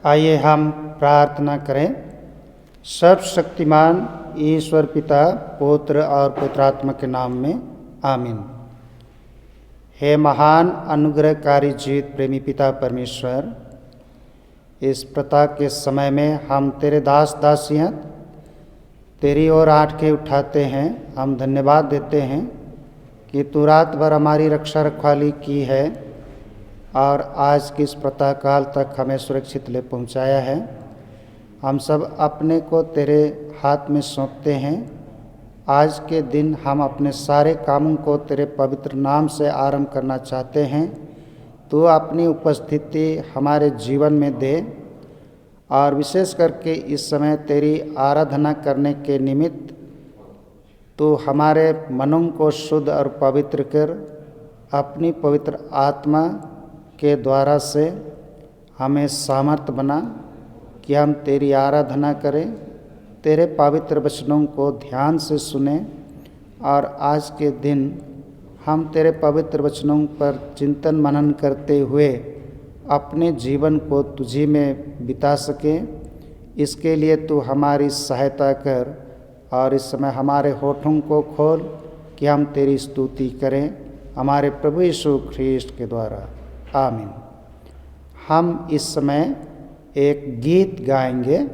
आइए हम प्रार्थना करें। सर्वशक्तिमान ईश्वर पिता, पुत्र और पवित्रात्मा के नाम में आमीन। हे महान अनुग्रहकारी जीवित प्रेमी पिता परमेश्वर, इस प्रातः के समय में हम तेरे दास दासियाँ तेरी ओर आँख के उठाते हैं। हम धन्यवाद देते हैं कि तू रात भर हमारी रक्षा रखवाली की है और आज की इस प्रातः काल तक हमें सुरक्षित ले पहुंचाया है। हम सब अपने को तेरे हाथ में सौंपते हैं। आज के दिन हम अपने सारे कामों को तेरे पवित्र नाम से आरंभ करना चाहते हैं। तू अपनी उपस्थिति हमारे जीवन में दे और विशेष करके इस समय तेरी आराधना करने के निमित्त तू हमारे मनों को शुद्ध और पवित्र कर अपनी पवित्र आत्मा के द्वारा से हमें सामर्थ बना कि हम तेरी आराधना करें, तेरे पवित्र वचनों को ध्यान से सुने और आज के दिन हम तेरे पवित्र वचनों पर चिंतन मनन करते हुए अपने जीवन को तुझी में बिता सकें। इसके लिए तू हमारी सहायता कर और इस समय हमारे होठों को खोल कि हम तेरी स्तुति करें, हमारे प्रभु यीशु ख्रीष्ट के द्वारा, आमीन। हम इस समय एक गीत गाएंगे।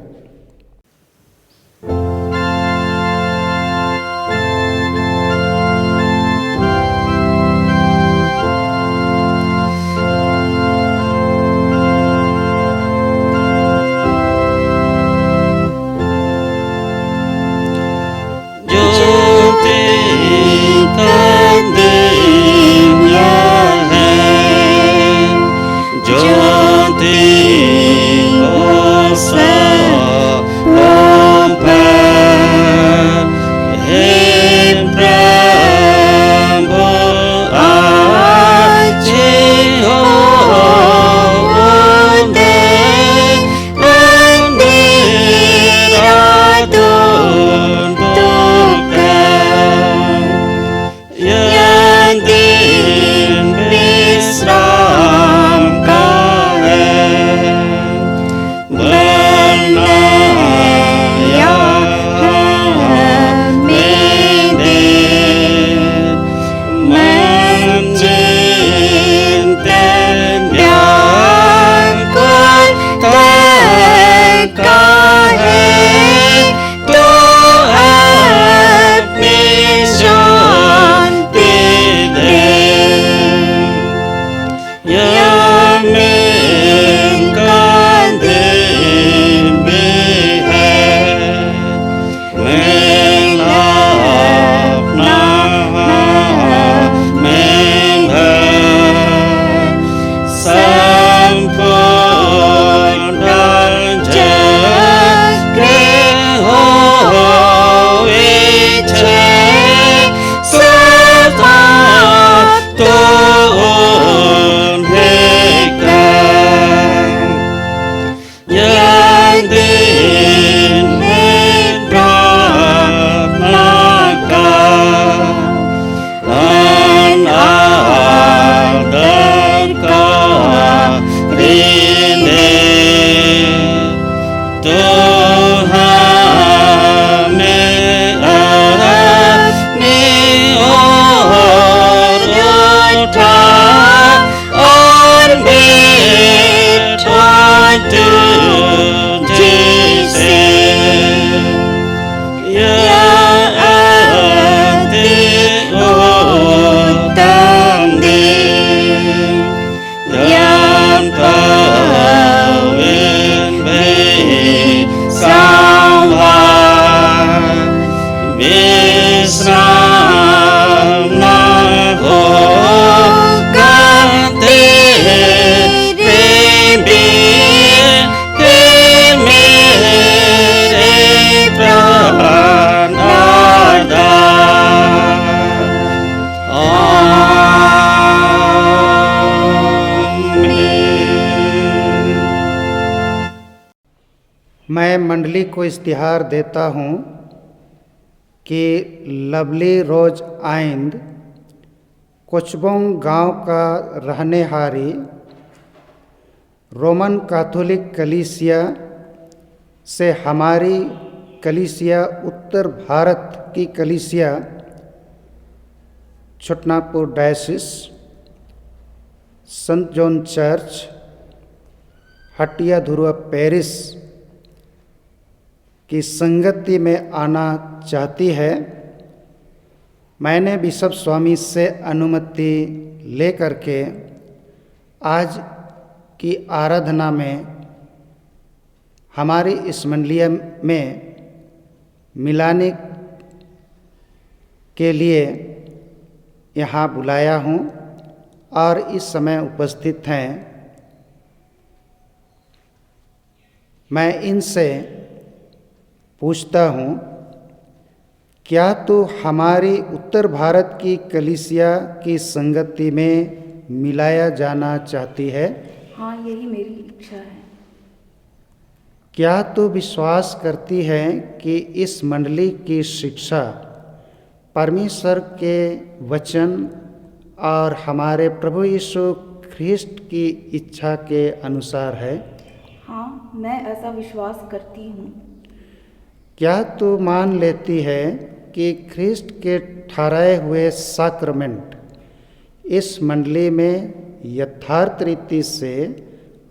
मैं मंडली को इश्तिहार देता हूँ कि लवली रोज आइंद कोचबोंग गांव का रहनेहारी रोमन कैथोलिक कलीसिया से हमारी कलीसिया, उत्तर भारत की कलीसिया छोटनागपुर डायसिस, संत जॉन चर्च, हटिया ध्रुव पेरिस की संगति में आना चाहती है। मैंने बिशप स्वामी से अनुमति लेकर के आज की आराधना में हमारी इस मंडली में मिलाने के लिए यहाँ बुलाया हूँ और इस समय उपस्थित हैं। मैं इनसे पूछता हूँ, क्या तो हमारी उत्तर भारत की कलीसिया की संगति में मिलाया जाना चाहती है? हाँ, यही मेरी इच्छा है। क्या तो विश्वास करती है कि इस मंडली की शिक्षा परमेश्वर के वचन और हमारे प्रभु यीशु ख्रिस्ट की इच्छा के अनुसार है? हाँ, मैं ऐसा विश्वास करती हूँ। क्या तो मान लेती है कि ख्रिस्ट के ठहराए हुए साक्रमेंट इस मंडली में यथार्थ रीति से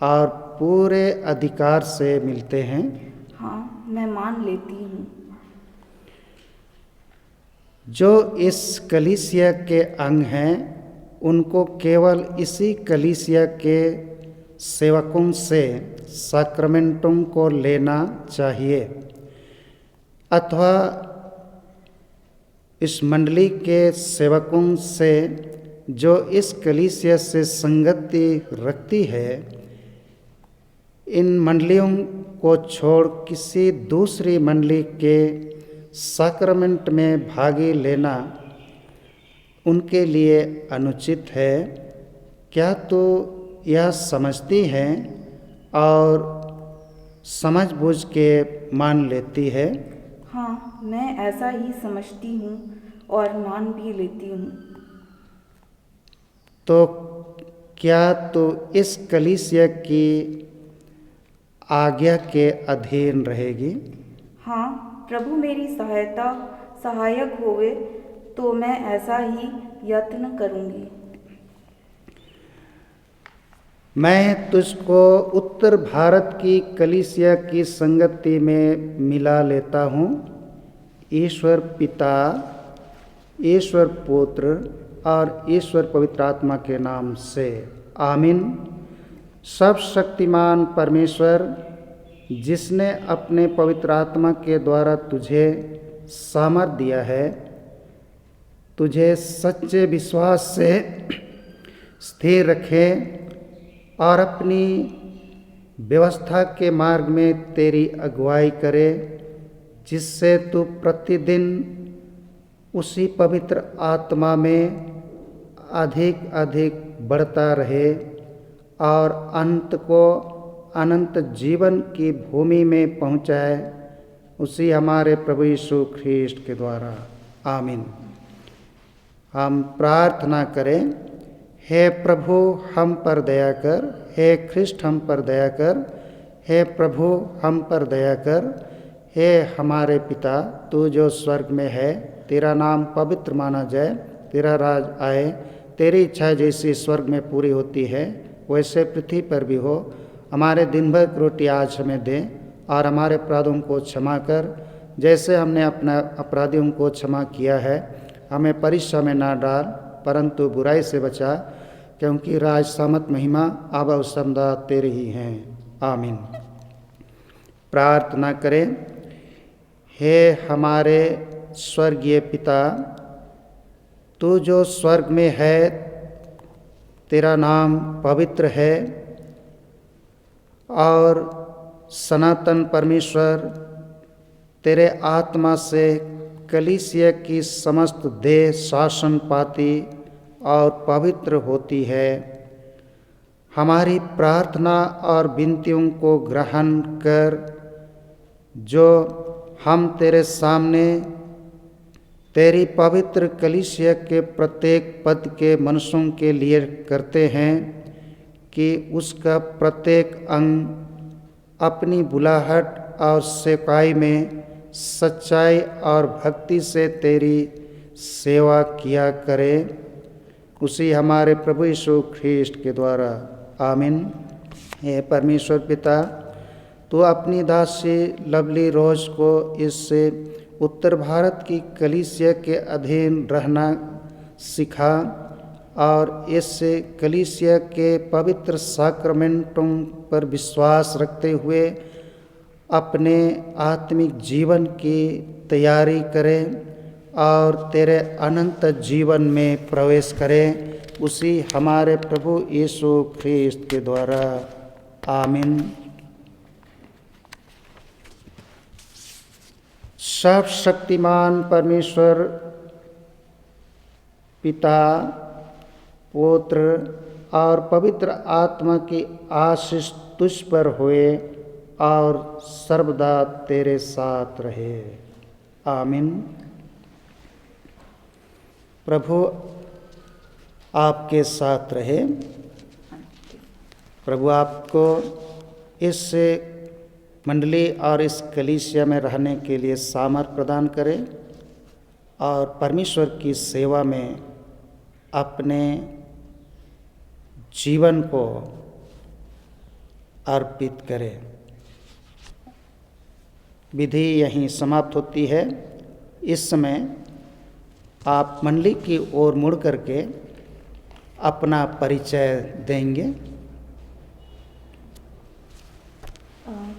और पूरे अधिकार से मिलते हैं? हाँ, मैं मान लेती हूँ। जो इस कलीसिया के अंग हैं, उनको केवल इसी कलीसिया के सेवकों से साक्रमेंटों को लेना चाहिए अथवा इस मंडली के सेवकों से जो इस कलीसिया से संगति रखती है, इन मंडलियों को छोड़ किसी दूसरी मंडली के साक्रमेंट में भागी लेना उनके लिए अनुचित है। क्या तो यह समझती हैं और समझबूझ के मान लेती है? हाँ, मैं ऐसा ही समझती हूँ और मान भी लेती हूँ। तो क्या तो इस कलीसिया की आज्ञा के अधीन रहेगी? हाँ, प्रभु मेरी सहायक होवे तो मैं ऐसा ही यत्न करूँगी। मैं तुझको उत्तर भारत की कलीसिया की संगति में मिला लेता हूँ। ईश्वर पिता, ईश्वर पुत्र और ईश्वर पवित्र आत्मा के नाम से आमीन। सब शक्तिमान परमेश्वर, जिसने अपने पवित्र आत्मा के द्वारा तुझे सामर्थ दिया है, तुझे सच्चे विश्वास से स्थिर रखे और अपनी व्यवस्था के मार्ग में तेरी अगुवाई करे, जिससे तू प्रतिदिन उसी पवित्र आत्मा में अधिक अधिक बढ़ता रहे और अंत को अनंत जीवन की भूमि में पहुँचाए, उसी हमारे प्रभु यीशु ख्रिस्ट के द्वारा आमीन। हम प्रार्थना करें। हे प्रभु हम पर दया कर, हे ख्रिस्ट हम पर दया कर, हे प्रभु हम पर दया कर। हे हमारे पिता, तू जो स्वर्ग में है, तेरा नाम पवित्र माना जाए, तेरा राज आए, तेरी इच्छा जैसी स्वर्ग में पूरी होती है वैसे पृथ्वी पर भी हो। हमारे दिन भर की रोटी आज हमें दे और हमारे अपराधों को क्षमा कर, जैसे हमने अपने अपराधियों को क्षमा किया है। हमें परीक्षा में ना डाल, परंतु बुराई से बचा, क्योंकि राज, सामर्थ, महिमा अब और सदा तेरे ही हैं। आमीन। प्रार्थना करें। हे हमारे स्वर्गीय पिता, तू जो स्वर्ग में है, तेरा नाम पवित्र है और सनातन परमेश्वर तेरे आत्मा से कलीसिया की समस्त देह शासन पाती और पवित्र होती है। हमारी प्रार्थना और विनतियों को ग्रहण कर, जो हम तेरे सामने तेरी पवित्र कलीसिया के प्रत्येक पद के मनुष्यों के लिए करते हैं, कि उसका प्रत्येक अंग अपनी बुलाहट और सेवकाई में सच्चाई और भक्ति से तेरी सेवा किया करे, उसी हमारे प्रभु यीशु ख्रीष्ट के द्वारा। आमीन। हे परमेश्वर पिता, तो अपनी दासी लवली रोज को इससे उत्तर भारत की कलीसिया के अधीन रहना सिखा और इससे कलीसिया के पवित्र साक्रमेंटों पर विश्वास रखते हुए अपने आत्मिक जीवन की तैयारी करें और तेरे अनंत जीवन में प्रवेश करें, उसी हमारे प्रभु यीशु ख्रीस्त के द्वारा। आमीन। सर्वशक्तिमान परमेश्वर पिता, पुत्र और पवित्र आत्मा की आशीष तुझ पर होए और सर्वदा तेरे साथ रहे। आमीन। प्रभु आपके साथ रहे। प्रभु आपको इस मंडली और इस कलीसिया में रहने के लिए सामर्थ प्रदान करे और परमेश्वर की सेवा में अपने जीवन को अर्पित करे। विधि यहीं समाप्त होती है। इस समय आप मंडली की ओर मुड़ करके अपना परिचय देंगे।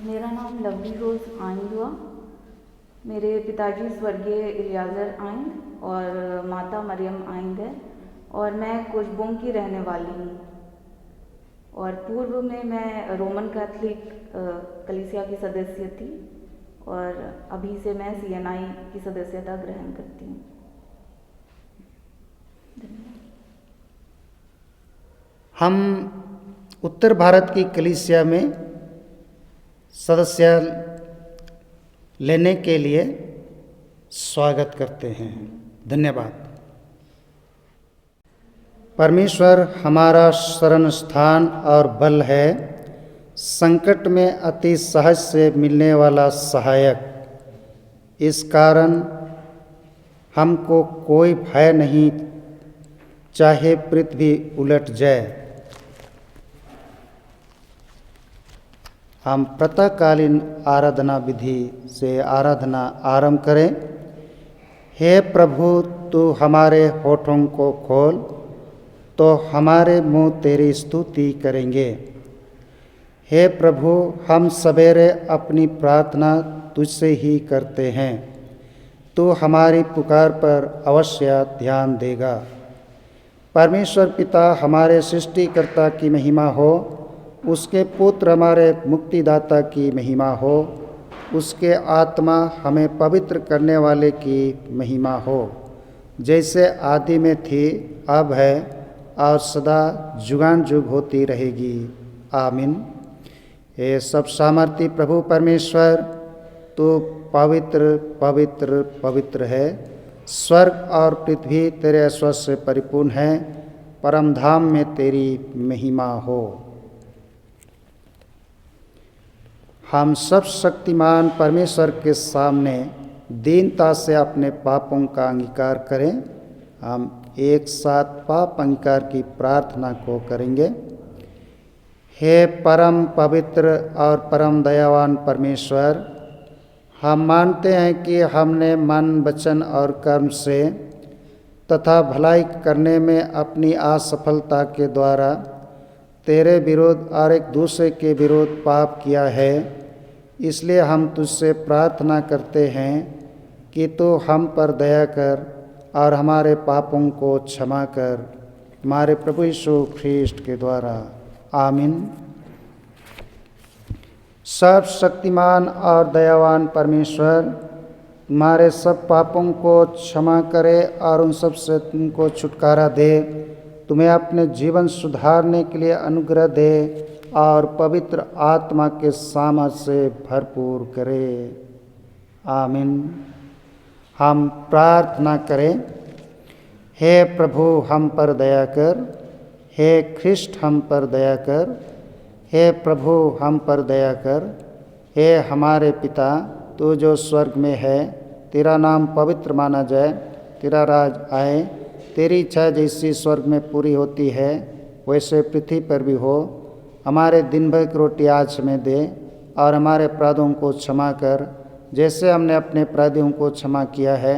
मेरा नाम लवली रोज आइंद हुआ। मेरे पिताजी स्वर्गीय इलियाज़र आइंद और माता मरियम आइंद है और मैं कुशबोंग की रहने वाली हूँ। और पूर्व में मैं रोमन कैथलिक कलीसिया की सदस्य थी और अभी से मैं CNI की सदस्यता ग्रहण करती हूँ। हम उत्तर भारत की कलीसिया में सदस्य लेने के लिए स्वागत करते हैं। धन्यवाद। परमेश्वर हमारा शरण स्थान और बल है, संकट में अति सहज से मिलने वाला सहायक। इस कारण हमको कोई भय नहीं, चाहे पृथ्वी उलट जाए। हम प्रातःकालीन आराधना विधि से आराधना आरंभ करें। हे प्रभु, तू हमारे होठों को खोल, तो हमारे मुंह तेरी स्तुति करेंगे। हे प्रभु, हम सवेरे अपनी प्रार्थना तुझसे ही करते हैं। तू हमारी पुकार पर अवश्य ध्यान देगा। परमेश्वर पिता हमारे सृष्टिकर्ता की महिमा हो, उसके पुत्र हमारे मुक्तिदाता की महिमा हो, उसके आत्मा हमें पवित्र करने वाले की महिमा हो, जैसे आदि में थी, अब है और सदा जुगान जुग होती रहेगी। आमीन। हे सब सामर्थी प्रभु परमेश्वर, तू पवित्र पवित्र पवित्र है। स्वर्ग और पृथ्वी तेरे ऐश्वर्य से परिपूर्ण है। परम धाम में तेरी महिमा हो। हम सब शक्तिमान परमेश्वर के सामने दीनता से अपने पापों का अंगीकार करें। हम एक साथ पाप अंगीकार की प्रार्थना को करेंगे। हे परम पवित्र और परम दयावान परमेश्वर, हम मानते हैं कि हमने मन, वचन और कर्म से तथा भलाई करने में अपनी असफलता के द्वारा तेरे विरोध और एक दूसरे के विरोध पाप किया है। इसलिए हम तुझसे प्रार्थना करते हैं कि तू हम पर दया कर और हमारे पापों को क्षमा कर, हमारे प्रभु यीशु ख्रीष्ट के द्वारा। आमीन। सर्वशक्तिमान और दयावान परमेश्वर, हमारे सब पापों को क्षमा करे और उन सब से तुमको छुटकारा दे, तुम्हें अपने जीवन सुधारने के लिए अनुग्रह दे और पवित्र आत्मा के सामर्थ्य से भरपूर करे। आमीन। हम प्रार्थना करें। हे प्रभु, हम पर दया कर। हे ख्रिस्ट हम पर दया कर। हे प्रभु हम पर दया कर। हे हमारे पिता, तू जो स्वर्ग में है, तेरा नाम पवित्र माना जाए, तेरा राज आए, तेरी इच्छा जैसी स्वर्ग में पूरी होती है वैसे पृथ्वी पर भी हो। हमारे दिन भर की रोटी आज हमें दे, और हमारे अपराधों को क्षमा कर जैसे हमने अपने अपराधियों को क्षमा किया है।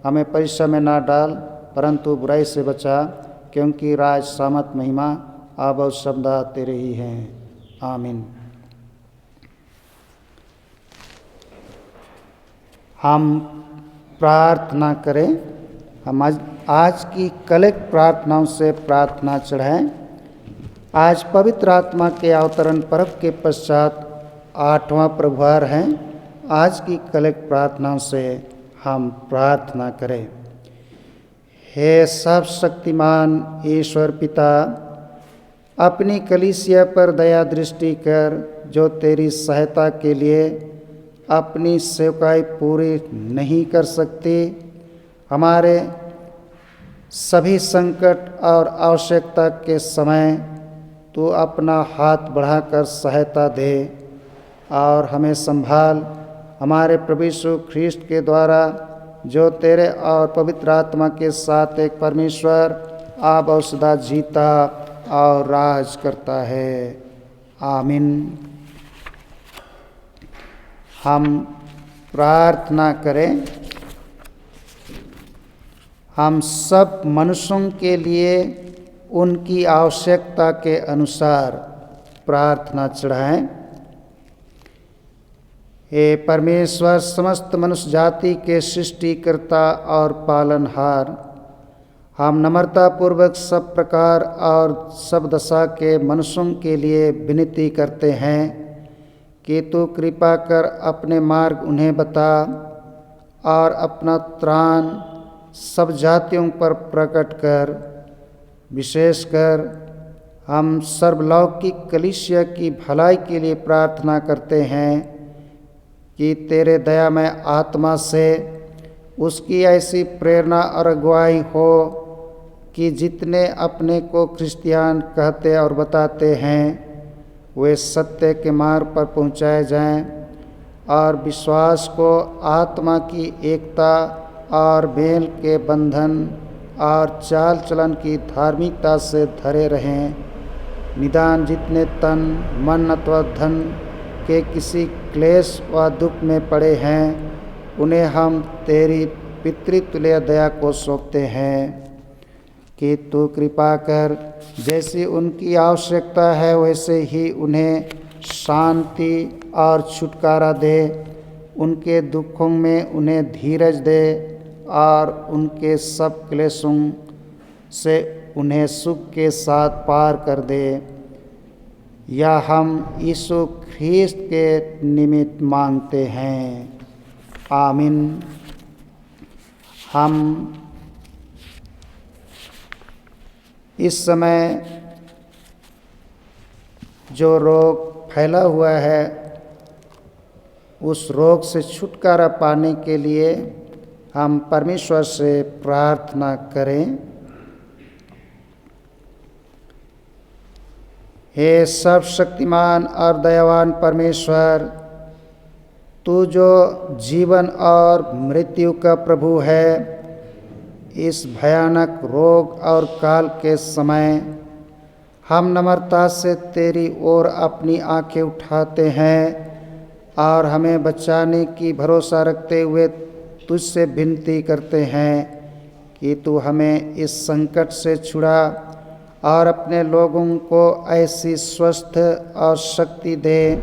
हमें परीक्षा में ना डाल, परंतु बुराई से बचा, क्योंकि राज, सामर्थ, महिमा अब और सदा तेरे ही हैं। आमीन। हम प्रार्थना करें। हम आज की कलेक्ट प्रार्थनाओं से प्रार्थना चढ़ाएं। आज पवित्र आत्मा के अवतरण पर्व के पश्चात 8वां प्रभुवार है। आज की कलेक्ट प्रार्थनाओं से हम प्रार्थना करें। हे सर्वशक्तिमान ईश्वर पिता, अपनी कलीसिया पर दया दृष्टि कर, जो तेरी सहायता के लिए अपनी सेवकाई पूरी नहीं कर सकती। हमारे सभी संकट और आवश्यकता के समय तू अपना हाथ बढ़ाकर सहायता दे और हमें संभाल। हमारे प्रभु यीशु ख्रीष्ट के द्वारा, जो तेरे और पवित्र आत्मा के साथ एक परमेश्वर अब और सदा जीता और राज करता है। आमीन। हम प्रार्थना करें। हम सब मनुष्यों के लिए उनकी आवश्यकता के अनुसार प्रार्थना चढ़ाएं। हे परमेश्वर, समस्त मनुष्य जाति के सृष्टिकर्ता और पालनहार, हम नम्रतापूर्वक सब प्रकार और सब दशा के मनुष्यों के लिए विनती करते हैं कि तू कृपा कर अपने मार्ग उन्हें बता और अपना त्राण सब जातियों पर प्रकट कर। विशेषकर हम सर्वलौकिक कलीसिया की भलाई के लिए प्रार्थना करते हैं कि तेरे दयामय आत्मा से उसकी ऐसी प्रेरणा और अगुवाई हो कि जितने अपने को क्रिश्चियन कहते और बताते हैं वे सत्य के मार्ग पर पहुँचाए जाएं और विश्वास को आत्मा की एकता और मेल के बंधन और चाल चलन की धार्मिकता से धरे रहें। निदान जितने तन, मन अथवा धन के किसी क्लेश व दुख में पड़े हैं, उन्हें हम तेरी पितृतुल्य दया को सौंपते हैं कि तू कृपा कर, जैसी उनकी आवश्यकता है वैसे ही उन्हें शांति और छुटकारा दे। उनके दुखों में उन्हें धीरज दे और उनके सब क्लेशों से उन्हें सुख के साथ पार कर दे। यह हम यीशु ख्रीस्त के निमित्त मांगते हैं। आमीन। हम इस समय जो रोग फैला हुआ है, उस रोग से छुटकारा पाने के लिए हम परमेश्वर से प्रार्थना करें। हे सर्वशक्तिमान और दयावान परमेश्वर, तू जो जीवन और मृत्यु का प्रभु है, इस भयानक रोग और काल के समय हम नम्रता से तेरी ओर अपनी आंखें उठाते हैं और हमें बचाने की भरोसा रखते हुए तुझसे विनती करते हैं कि तू हमें इस संकट से छुड़ा और अपने लोगों को ऐसी स्वस्थ और शक्ति दे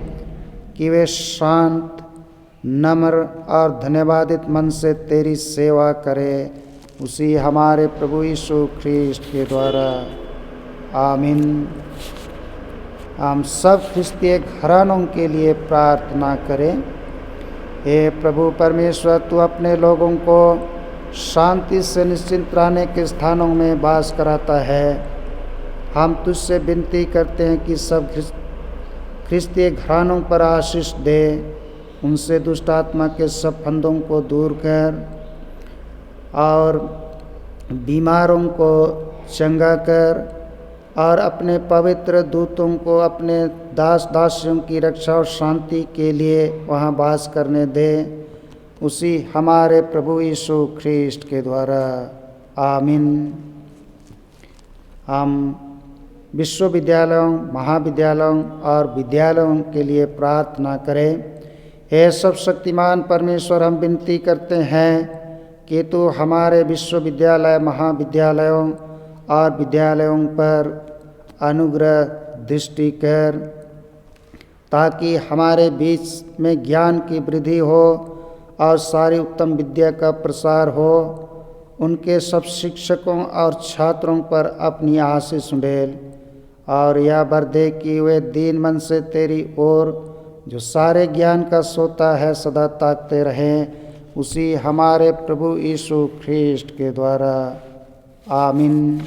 कि वे शांत, नम्र और धन्यवादित मन से तेरी सेवा करें, उसी हमारे प्रभु यीशु ख्रीष्ट के द्वारा। आमीन। हम सब ख्रिस्तीय घरानों के लिए प्रार्थना करें। हे प्रभु परमेश्वर, तू अपने लोगों को शांति से निश्चिंत रहने के स्थानों में वास कराता है। हम तुझसे विनती करते हैं कि सब ख्रिस्तीय घरानों पर आशीष दे, उनसे दुष्ट आत्मा के सब फंदों को दूर कर और बीमारों को चंगा कर और अपने पवित्र दूतों को अपने दास दासियों की रक्षा और शांति के लिए वहाँ वास करने दे, उसी हमारे प्रभु यीशु ख्रीस्ट के द्वारा। आमीन। हम विश्वविद्यालयों, महाविद्यालयों और विद्यालयों के लिए प्रार्थना करें। हे सब शक्तिमान परमेश्वर, हम विनती करते हैं कि तू हमारे विश्वविद्यालय, महाविद्यालयों और विद्यालयों पर अनुग्रह दृष्टि कर, ताकि हमारे बीच में ज्ञान की वृद्धि हो और सारी उत्तम विद्या का प्रसार हो। उनके सब शिक्षकों और छात्रों पर अपनी आशीष उंडेल और यह वर दे कि वे दीन मन से तेरी ओर, जो सारे ज्ञान का सोता है, सदा ताकते रहें, उसी हमारे प्रभु यीशु ख्रीस्ट के द्वारा। आमीन।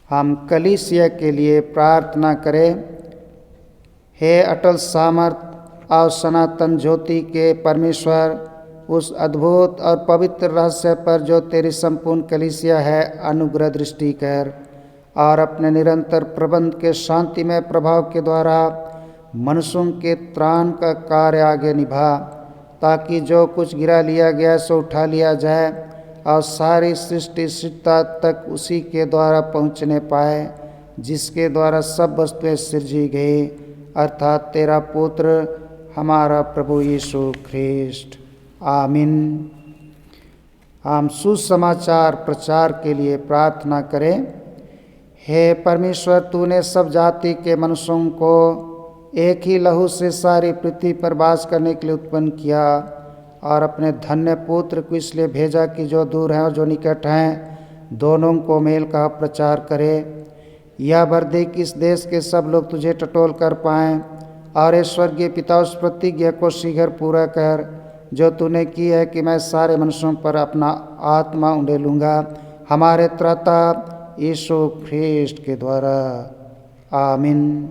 हम कलीसिया के लिए प्रार्थना करें। हे अटल सामर्थ और सनातन ज्योति के परमेश्वर, उस अद्भुत और पवित्र रहस्य पर जो तेरी संपूर्ण कलीसिया है, अनुग्रह दृष्टि कर और अपने निरंतर प्रबंध के शांतिमय प्रभाव के द्वारा मनुष्यों के त्राण का कार्य आगे निभा, ताकि जो कुछ गिरा लिया गया सो उठा लिया जाए और सारी सृष्टि शिष्टता तक उसी के द्वारा पहुँचने पाए, जिसके द्वारा सब वस्तुएं सृजी गई, अर्थात तेरा पुत्र हमारा प्रभु यीशु ख्रीस्ट। आमीन। हम सुसमाचार प्रचार के लिए प्रार्थना करें। हे परमेश्वर, तूने सब जाति के मनुष्यों को एक ही लहू से सारी पृथ्वी पर वास करने के लिए उत्पन्न किया और अपने धन्य पुत्र को इसलिए भेजा कि जो दूर हैं और जो निकट हैं, दोनों को मेल का प्रचार करे। यह वर दे कि इस देश के सब लोग तुझे टटोल कर पाएँ और इस स्वर्गीय पिता उस प्रतिज्ञा को शीघ्र पूरा कर जो तूने की है कि मैं सारे मनुष्यों पर अपना आत्मा उंडेलूँगा, हमारे त्राता यीशु ख्रीस्ट के द्वारा। आमीन।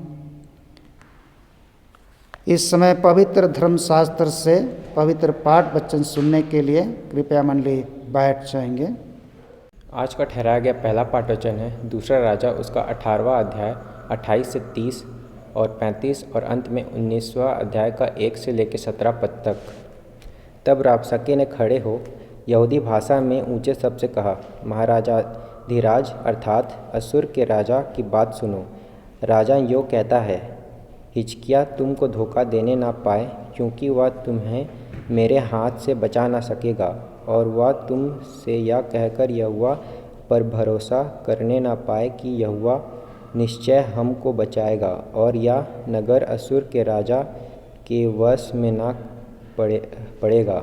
इस समय पवित्र धर्मशास्त्र से पवित्र पाठ वचन सुनने के लिए कृपया मंडली बैठ जाएंगे। आज का ठहराया गया पहला पाठ वचन है दूसरा राजा, उसका 18वां अध्याय 28 से 30 और 35 और अंत में 19वां अध्याय का 1 से लेकर 17 पद तक। तब राबसाके ने खड़े हो यहूदी भाषा में ऊंचे शब्द से कहा, महाराजा धीराज अर्थात असुर के राजा की बात सुनो। राजा यो कहता है, हिजकिय्याह तुमको धोखा देने ना पाए, क्योंकि वह तुम्हें मेरे हाथ से बचा ना सकेगा, और वह तुम से यह कहकर यहोवा पर भरोसा करने ना पाए कि यहोवा निश्चय हमको बचाएगा और यह नगर असुर के राजा के वश में ना पड़ेगा।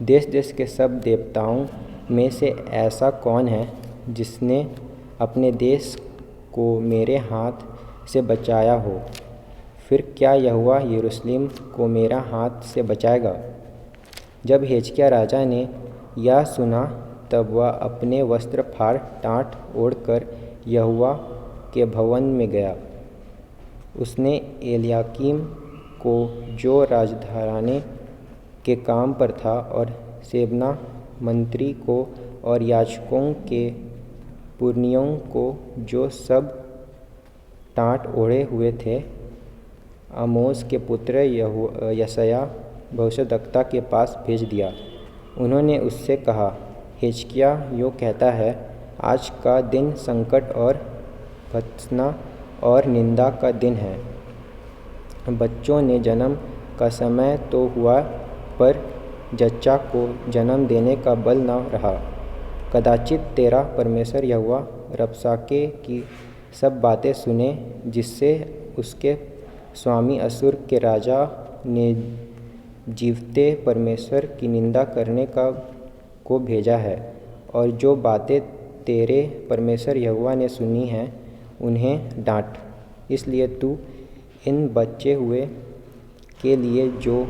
देश देश के सब देवताओं में से ऐसा कौन है जिसने अपने देश को मेरे हाथ से बचाया हो? फिर क्या यहोवा यरूशलेम को मेरा हाथ से बचाएगा? जब हिजकिय्याह राजा ने यह सुना, तब वह अपने वस्त्र फाड़ टाट ओढ़कर यहोवा के भवन में गया। उसने एलयाकीम को, जो राजघराने के काम पर था, और शेबना मंत्री को, और याजकों के पुरनियों को, जो सब टाट ओढ़े हुए थे, आमोस के पुत्र यशायाह भविष्यद्वक्ता के पास भेज दिया। उन्होंने उससे कहा, हिजकिय्याह यो कहता है, आज का दिन संकट और भत्सना और निंदा का दिन है। बच्चों ने जन्म का समय तो हुआ, पर जच्चा को जन्म देने का बल न रहा। कदाचित तेरा परमेश्वर यहोवा रबसाके की सब बातें सुने, जिससे उसके स्वामी असुर के राजा ने जीवते परमेश्वर की निंदा करने को भेजा है, और जो बातें तेरे परमेश्वर यहोवा ने सुनी हैं उन्हें डांट। इसलिए तू इन बचे हुए के लिए जो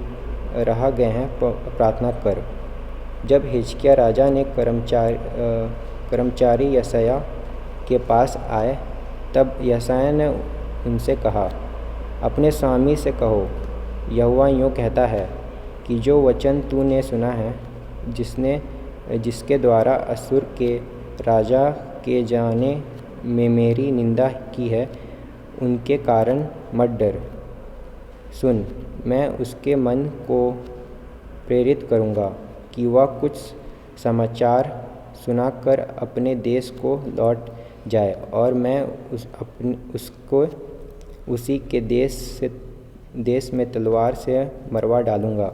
रह गए हैं प्रार्थना कर। जब हिजकिय्याह राजा ने कर्मचारी यशायाह के पास आए, तब यशायाह ने उनसे कहा, अपने स्वामी से कहो, यहोवा यूँ कहता है कि जो वचन तूने सुना है, जिसने जिसके द्वारा असुर के राजा के जाने में मेरी निंदा की है, उनके कारण मत डर। सुन, मैं उसके मन को प्रेरित करूँगा कि वह कुछ समाचार सुनाकर अपने देश को लौट जाए, और मैं उसको उसी के देश में तलवार से मरवा डालूँगा।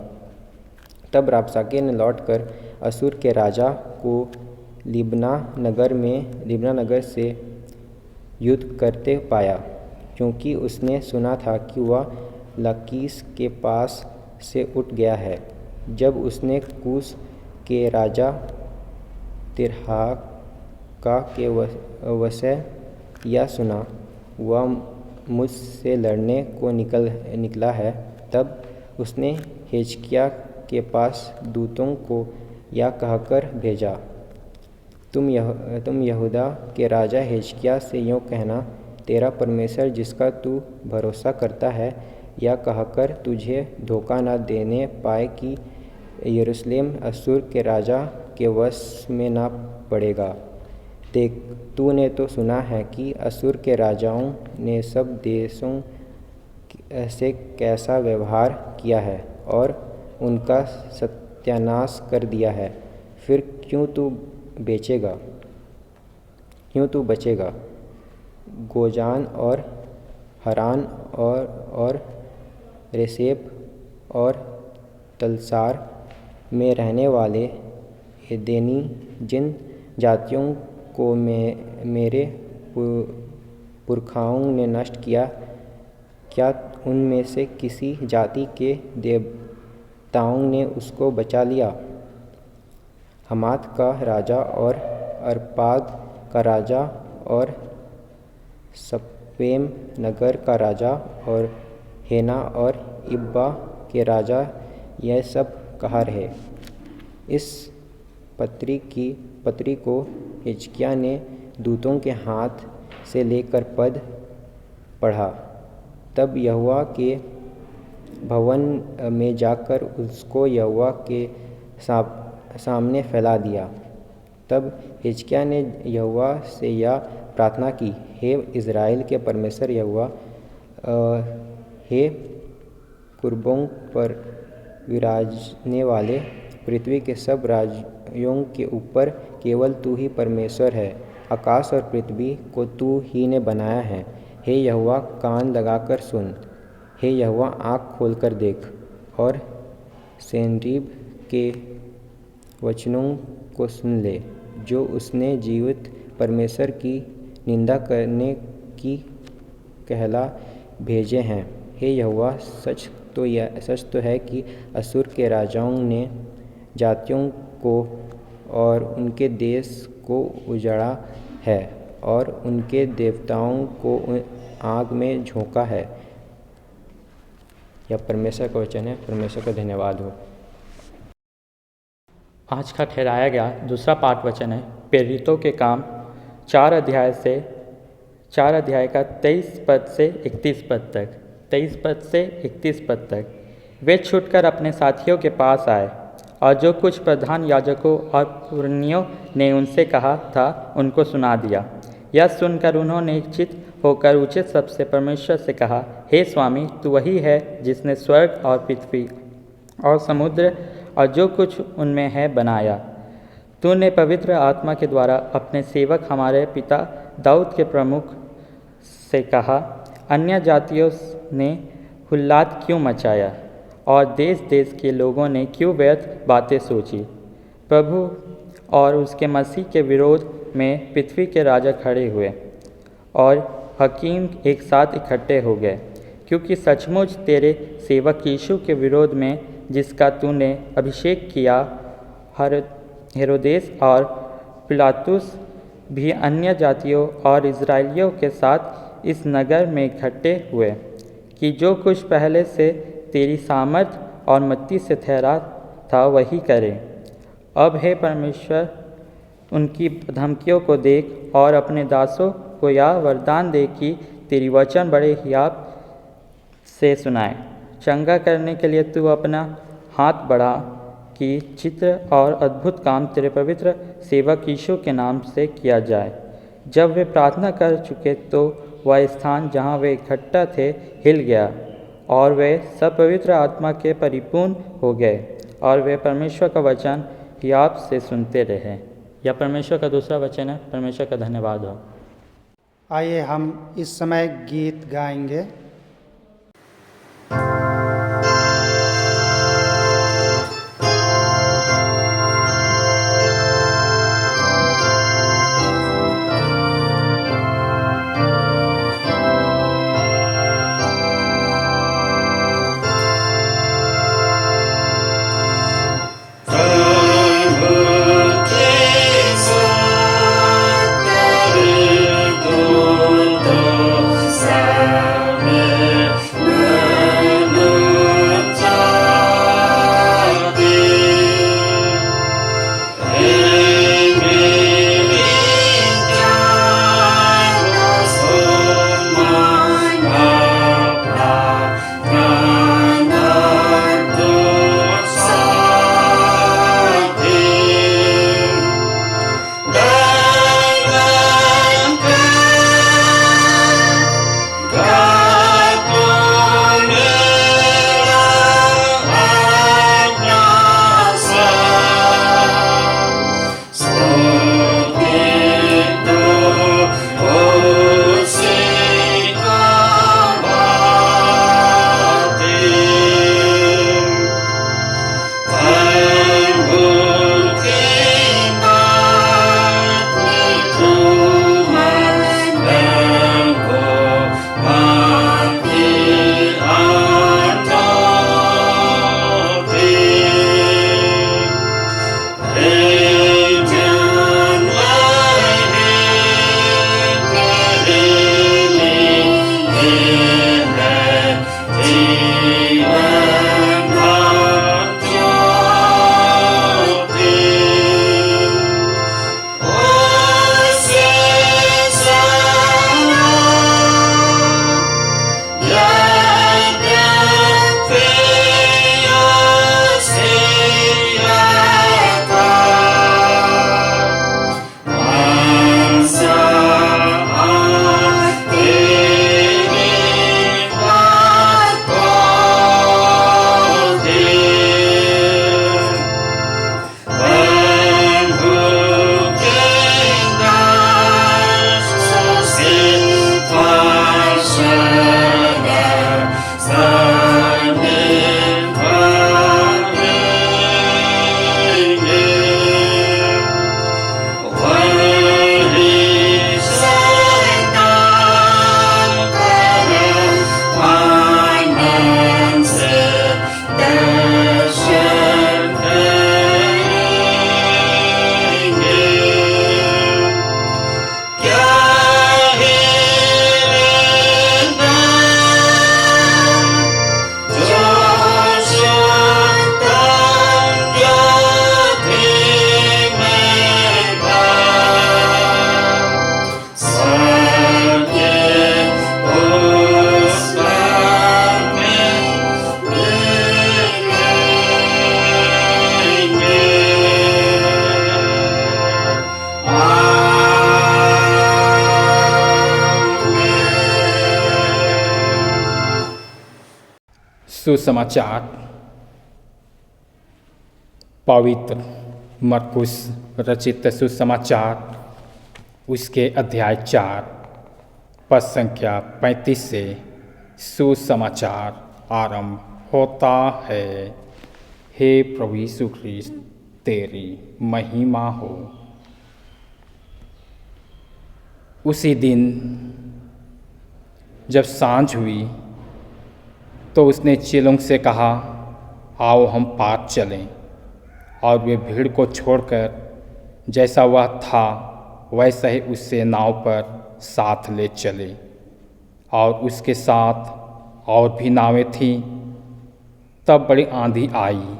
तब राबसाके ने लौटकर असुर के राजा को लिब्ना नगर से युद्ध करते पाया, क्योंकि उसने सुना था कि वह लाकीस के पास से उठ गया है। जब उसने कूश के राजा तिर्हाका के वशे यह सुना, वह मुझसे लड़ने को निकला है, तब उसने हिजकिय्याह के पास दूतों को यह कहकर भेजा, तुम यहूदा के राजा हिजकिय्याह से यूँ कहना, तेरा परमेश्वर जिसका तू भरोसा करता है, यह कहकर तुझे धोखा न देने पाए कि यरूशलेम असुर के राजा के वश में न पड़ेगा। देख, तूने तो सुना है कि असुर के राजाओं ने सब देशों से कैसा व्यवहार किया है और उनका सत्यानाश कर दिया है। फिर क्यों तू बचेगा? गोजान और हरान और रेसेप और तलसार में रहने वाले एदेनी जिन जातियों को मेरे पुरखाओं ने नष्ट किया, क्या उनमें से किसी जाति के देवताओं ने उसको बचा लिया? हमात का राजा और अर्पाद का राजा और सपेम नगर का राजा और हेना और इब्बा के राजा, यह सब कहाँ रहे? इस पत्री को हिजकिय्याह ने दूतों के हाथ से लेकर पढ़ा। तब यहोवा के भवन में जाकर उसको यहोवा के सामने फैला दिया। तब हिजकिय्याह ने यहोवा से यह प्रार्थना की, हे इज़राइल के परमेश्वर यहोवा, हे कुर्बों पर विराजने वाले, पृथ्वी के सब राज्यों के ऊपर केवल तू ही परमेश्वर है। आकाश और पृथ्वी को तू ही ने बनाया है। हे यहोवा, कान लगाकर सुन। हे यहोवा, आँख खोलकर देख और सेनरीब के वचनों को सुन ले, जो उसने जीवित परमेश्वर की निंदा करने की कहला भेजे हैं। हे यहोवा, सच तो है कि असुर के राजाओं ने जातियों को और उनके देश को उजाड़ा है और उनके देवताओं को आग में झोंका है। यह परमेश्वर का वचन है। परमेश्वर का धन्यवाद हो। आज का ठहराया गया दूसरा पाठ वचन है प्रेरितों के काम 4 अध्याय का 23 पद से 31 पद तक। 23 पद से 31 पद तक। वे छूटकर अपने साथियों के पास आए और जो कुछ प्रधान याजकों और पुरनियों ने उनसे कहा था उनको सुना दिया। यह सुनकर उन्होंने चित होकर ऊँचे शब्द से परमेश्वर से कहा, हे स्वामी, तू वही है जिसने स्वर्ग और पृथ्वी और समुद्र और जो कुछ उनमें है बनाया। तूने पवित्र आत्मा के द्वारा अपने सेवक हमारे पिता दाऊद के प्रमुख से कहा, अन्य जातियों ने हुल्लाद क्यों मचाया और देश देश के लोगों ने क्यों व्यर्थ बातें सोची। प्रभु और उसके मसीह के विरोध में पृथ्वी के राजा खड़े हुए और हकीम एक साथ इकट्ठे हो गए, क्योंकि सचमुच तेरे सेवक यीशु के विरोध में, जिसका तूने अभिषेक किया, हेरोदेस और पिलातुस भी अन्य जातियों और इजराइलियों के साथ इस नगर में इकट्ठे हुए कि जो कुछ पहले से तेरी सामर्थ और मत्ती से ठहरा था वही करें। अब हे परमेश्वर, उनकी धमकियों को देख और अपने दासों को यह वरदान दे कि तेरी वचन बड़े हियाव से सुनाए। चंगा करने के लिए तू अपना हाथ बढ़ा। कि चित्र और अद्भुत काम तेरे पवित्र सेवक यीशु के नाम से किया जाए। जब वे प्रार्थना कर चुके तो वह स्थान जहाँ वे इकट्ठा थे हिल गया और वे सब पवित्र आत्मा के परिपूर्ण हो गए और वे परमेश्वर का वचन याद से सुनते रहे। यह परमेश्वर का दूसरा वचन है। परमेश्वर का धन्यवाद हो। आइए हम इस समय गीत गाएंगे। सुसमाचार पवित्र मरकुस रचित सुसमाचार उसके अध्याय 4 पद संख्या 35 से सुसमाचार आरंभ होता है। हे प्रभु यीशु ख्रीस्त, तेरी महिमा हो। उसी दिन जब सांझ हुई तो उसने चेलों से कहा, आओ हम पार चलें। और वे भीड़ को छोड़कर जैसा वह था वैसा ही उससे नाव पर साथ ले चले। और उसके साथ और भी नावें थीं। तब बड़ी आंधी आई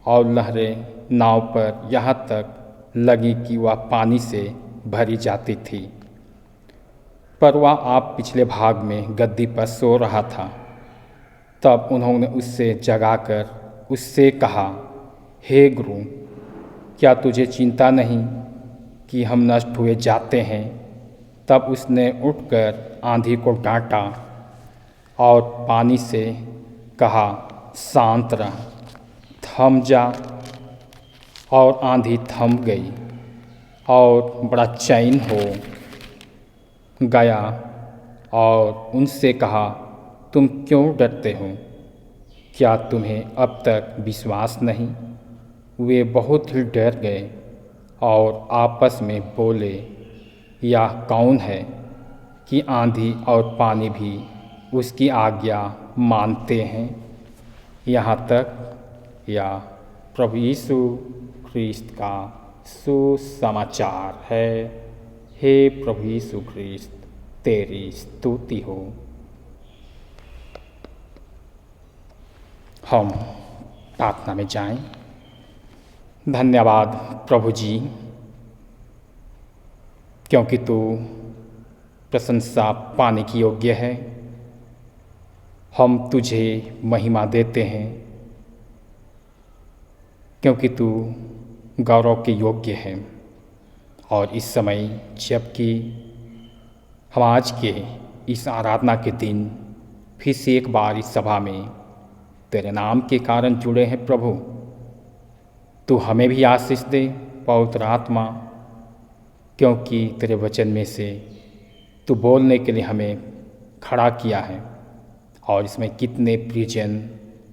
और लहरें नाव पर यहाँ तक लगी कि वह पानी से भरी जाती थी। पर वह आप पिछले भाग में गद्दी पर सो रहा था। तब उन्होंने उससे जगाकर उससे कहा, हे गुरु, क्या तुझे चिंता नहीं कि हम नष्ट हुए जाते हैं? तब उसने उठकर आंधी को डांटा और पानी से कहा, शांत रह, थम जा। और आंधी थम गई और बड़ा चैन हो गया। और उनसे कहा, तुम क्यों डरते हो? क्या तुम्हें अब तक विश्वास नहीं? वे बहुत ही डर गए और आपस में बोले, यह कौन है कि आंधी और पानी भी उसकी आज्ञा मानते हैं? यहाँ तक या प्रभु यीशु ख्रीस्त का सुसमाचार है। हे प्रभु यीशु ख्रीस्त, तेरी स्तुति हो। हम प्रार्थना में जाएं। धन्यवाद प्रभु जी, क्योंकि तू प्रशंसा पाने की योग्य है। हम तुझे महिमा देते हैं क्योंकि तू गौरव के योग्य है। और इस समय जबकि हम आज के इस आराधना के दिन फिर से एक बार इस सभा में तेरे नाम के कारण जुड़े हैं प्रभु, तू हमें भी आशीष दे पवित्र आत्मा, क्योंकि तेरे वचन में से तू बोलने के लिए हमें खड़ा किया है। और इसमें कितने प्रियजन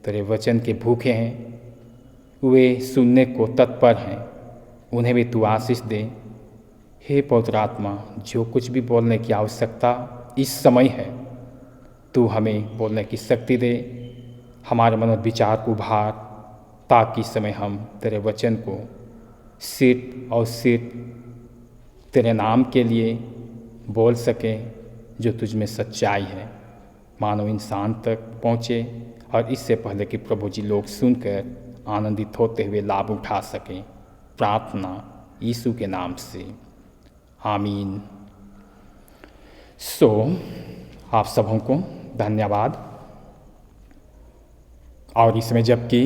तेरे वचन के भूखे हैं, वे सुनने को तत्पर हैं, उन्हें भी तू आशीष दे। हे पवित्र आत्मा, जो कुछ भी बोलने की आवश्यकता इस समय है, तू हमें बोलने की शक्ति दे, हमारे मनोविचार को उभार, ताकि इस समय हम तेरे वचन को सिर्फ और सिर्फ तेरे नाम के लिए बोल सकें, जो तुझ में सच्चाई है, मानव इंसान तक पहुँचे। और इससे पहले कि प्रभु जी लोग सुनकर आनंदित होते हुए लाभ उठा सकें, प्रार्थना यीशु के नाम से, आमीन। आप सबों को धन्यवाद। और इसमें जबकि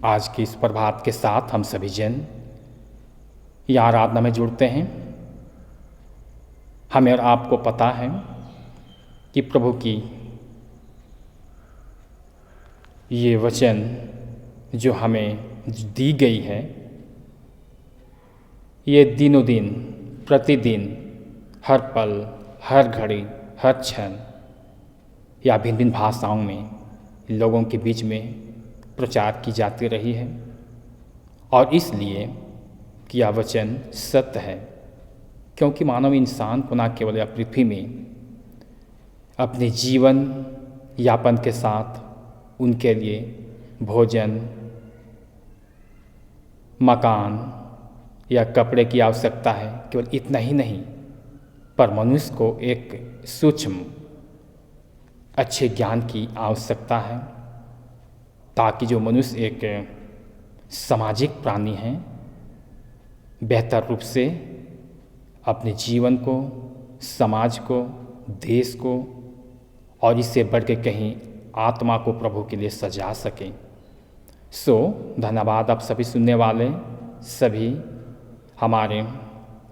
आज की इस प्रभात के साथ हम सभी जन यह आराधना में जुड़ते हैं, हमें और आपको पता है कि प्रभु की ये वचन जो हमें दी गई है, ये दिनों दिन प्रतिदिन हर पल, हर घड़ी, हर क्षण या भिन्न भिन्न भाषाओं में लोगों के बीच में प्रचार की जाती रही है। और इसलिए कि यह वचन सत्य है, क्योंकि मानव इंसान को न केवल यह पृथ्वी में अपने जीवन यापन के साथ उनके लिए भोजन, मकान या कपड़े की आवश्यकता है, केवल इतना ही नहीं, पर मनुष्य को एक सूक्ष्म अच्छे ज्ञान की आवश्यकता है, ताकि जो मनुष्य एक सामाजिक प्राणी है, बेहतर रूप से अपने जीवन को, समाज को, देश को और इससे बढ़ के कहीं आत्मा को प्रभु के लिए सजा सकें। धन्यवाद आप सभी सुनने वाले, सभी हमारे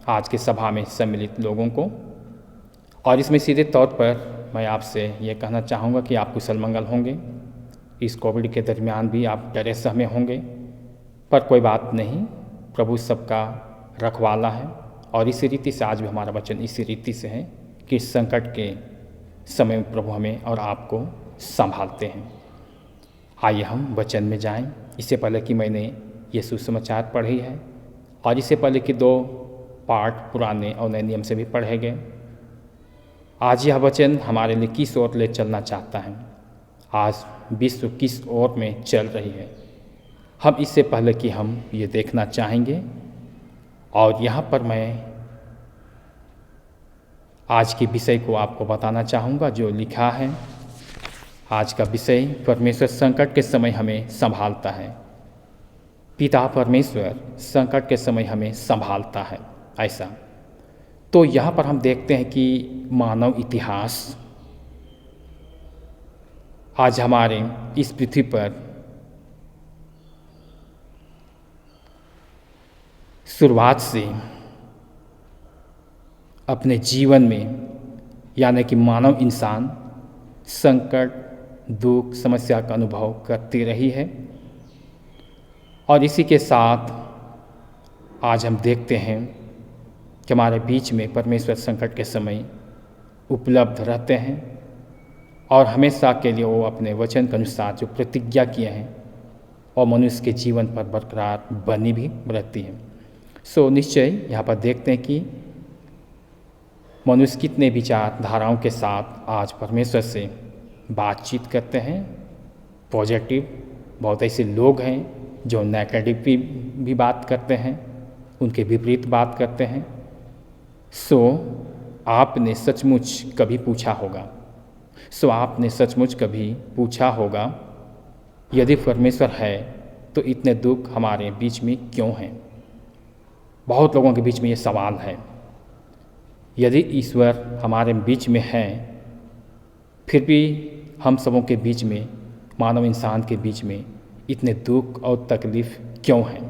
आज के सभा में सम्मिलित लोगों को। और इसमें सीधे तौर पर मैं आपसे ये कहना चाहूँगा कि आप कुशल मंगल होंगे। इस कोविड के दरमियान भी आप डरे सहमे होंगे, पर कोई बात नहीं, प्रभु सबका रखवाला है। और इसी रीति से आज भी हमारा वचन इसी रीति से है कि संकट के समय में प्रभु हमें और आपको संभालते हैं। आइए हम वचन में जाएं। इससे पहले कि मैंने ये सुसमाचार पढ़ी है और इससे पहले कि 2 पाठ पुराने और नए नियम से भी पढ़े गए, आज यह वचन हमारे लिए किस ओर ले चलना चाहता है, आज विश्व किस ओर में चल रही है, हम इससे पहले कि हम ये देखना चाहेंगे। और यहाँ पर मैं आज के विषय को आपको बताना चाहूँगा जो लिखा है। आज का विषय, परमेश्वर संकट के समय हमें संभालता है। पिता परमेश्वर संकट के समय हमें संभालता है, ऐसा। तो यहाँ पर हम देखते हैं कि मानव इतिहास आज हमारे इस पृथ्वी पर शुरुआत से अपने जीवन में यानी कि मानव इंसान संकट, दुख, समस्या का अनुभव करती रही है। और इसी के साथ आज हम देखते हैं कि हमारे बीच में परमेश्वर संकट के समय उपलब्ध रहते हैं और हमेशा के लिए वो अपने वचन के अनुसार जो प्रतिज्ञा किए हैं और मनुष्य के जीवन पर बरकरार बनी भी रहती है। सो निश्चय यहाँ पर देखते हैं कि मनुष्य कितने विचारधाराओं के साथ आज परमेश्वर से बातचीत करते हैं। पॉजिटिव बहुत ऐसे लोग हैं जो नेगेटिव भी बात करते हैं, उनके विपरीत बात करते हैं। सो आपने सचमुच कभी पूछा होगा यदि परमेश्वर है तो इतने दुख हमारे बीच में क्यों हैं? बहुत लोगों के बीच में ये सवाल है। यदि ईश्वर हमारे बीच में है फिर भी हम सबों के बीच में, मानव इंसान के बीच में इतने दुख और तकलीफ़ क्यों हैं?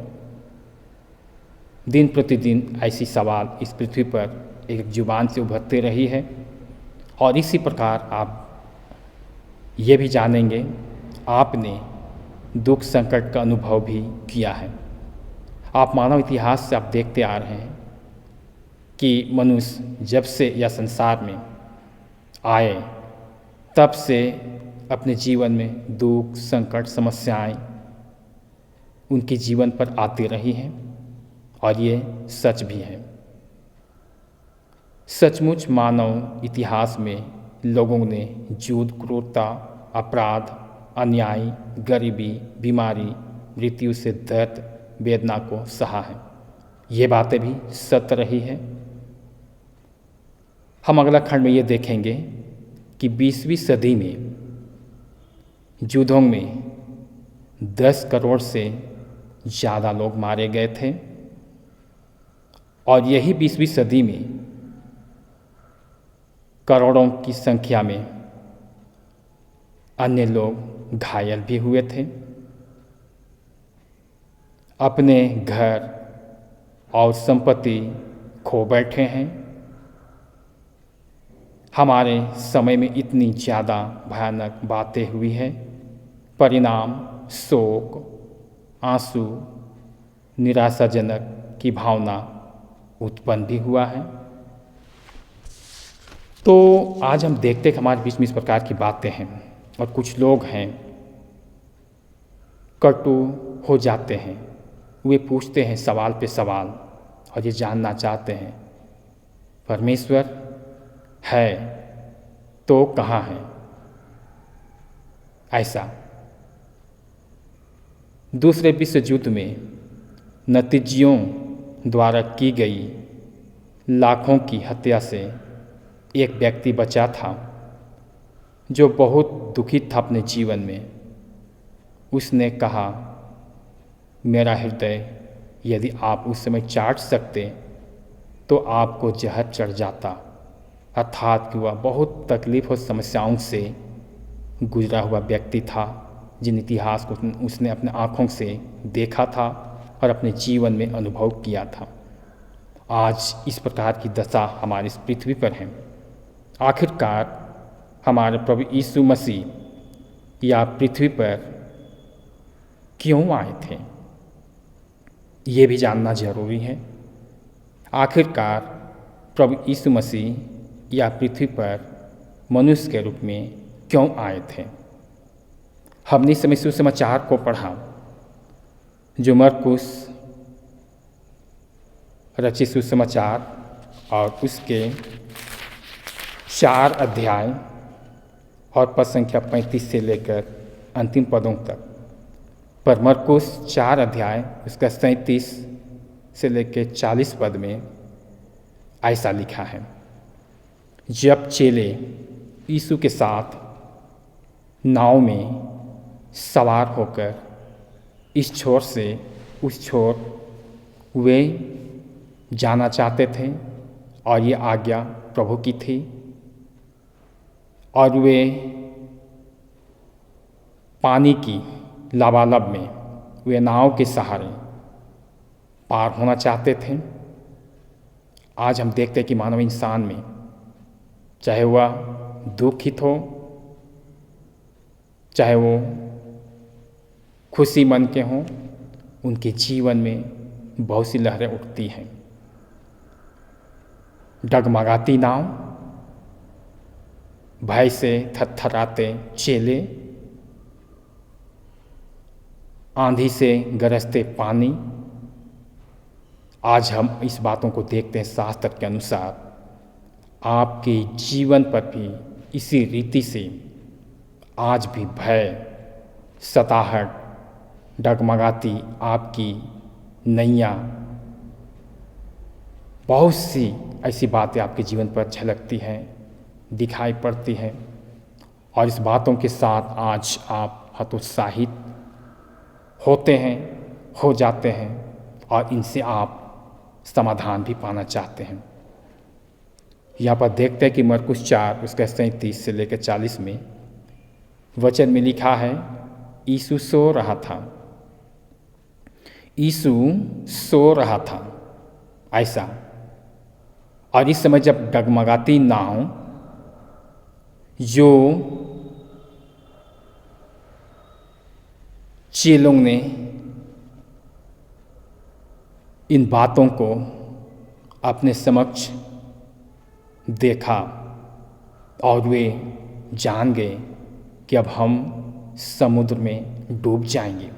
दिन प्रतिदिन ऐसी सवाल इस पृथ्वी पर एक जुबान से उभरती रही है। और इसी प्रकार आप ये भी जानेंगे, आपने दुख संकट का अनुभव भी किया है। आप मानव इतिहास से आप देखते आ रहे हैं कि मनुष्य जब से यह संसार में आए तब से अपने जीवन में दुख, संकट, समस्याएं उनके जीवन पर आती रही हैं और ये सच भी है। सचमुच मानव इतिहास में लोगों ने युद्ध, क्रूरता, अपराध, अन्याय, गरीबी, बीमारी, मृत्यु से दर्द, वेदना को सहा है। ये बातें भी सत्य रही है। हम अगला खंड में ये देखेंगे कि 20वीं सदी में युद्धों में 10 करोड़ से ज़्यादा लोग मारे गए थे और यही 20वीं सदी में करोड़ों की संख्या में अन्य लोग घायल भी हुए थे। अपने घर और संपत्ति खो बैठे हैं। हमारे समय में इतनी ज़्यादा भयानक बातें हुई हैं। परिणाम शोक, आंसू, निराशाजनक की भावना उत्पन्न भी हुआ है। तो आज हम देखते हैं कि हमारे बीच में इस प्रकार की बातें हैं और कुछ लोग हैं कटु हो जाते हैं। वे पूछते हैं सवाल पे सवाल और ये जानना चाहते हैं परमेश्वर है तो कहाँ है? ऐसा दूसरे विश्व युद्ध में नतीजियों द्वारा की गई लाखों की हत्या से एक व्यक्ति बचा था जो बहुत दुखित था अपने जीवन में। उसने कहा, मेरा हृदय यदि आप उस समय चाट सकते तो आपको जहर चढ़ जाता। अर्थात कि वह बहुत तकलीफ और समस्याओं से गुजरा हुआ व्यक्ति था जिन इतिहास को उसने अपने आँखों से देखा था और अपने जीवन में अनुभव किया था। आज इस प्रकार की दशा हमारी इस पृथ्वी पर है। आखिरकार हमारे प्रभु यीशु मसीह या पृथ्वी पर क्यों आए थे, ये भी जानना जरूरी है। आखिरकार प्रभु यीशु मसीह या पृथ्वी पर मनुष्य के रूप में क्यों आए थे? हमने इस समय सुसमाचार को पढ़ा जो मरकुस रचित सुसमाचार और उसके 4 अध्याय और पद संख्या 35 से लेकर अंतिम पदों तक। पर मरकुस 4 अध्याय उसका 37 से लेकर 40 पद में ऐसा लिखा है, जब चेले यीशु के साथ नाव में सवार होकर इस छोर से उस छोर वे जाना चाहते थे और ये आज्ञा प्रभु की थी, और वे पानी की लबालब में वे नाव के सहारे पार होना चाहते थे। आज हम देखते हैं कि मानव इंसान में, चाहे वह दुखित हो, चाहे वो खुशी मन के हों, उनके जीवन में बहुत सी लहरें उठती हैं। डगमगाती नाव, भय से थरथराते चेले, आंधी से गरजते पानी। आज हम इस बातों को देखते हैं शास्त्र के अनुसार आपके जीवन पर भी इसी रीति से आज भी भय, सताहट, डगमगाती आपकी नैया, बहुत सी ऐसी बातें आपके जीवन पर झलकती हैं, दिखाई पड़ती हैं। और इस बातों के साथ आज आप हतोत्साहित होते हैं, हो जाते हैं, और इनसे आप समाधान भी पाना चाहते हैं। यहाँ पर देखते हैं कि मरकुस 4 उसका 37 से लेकर 40 में वचन में लिखा है, यीशु सो रहा था। यीशु सो रहा था ऐसा। और इस समय जब डगमगाती नाव जो चेलों ने इन बातों को अपने समक्ष देखा और वे जान गए कि अब हम समुद्र में डूब जाएंगे,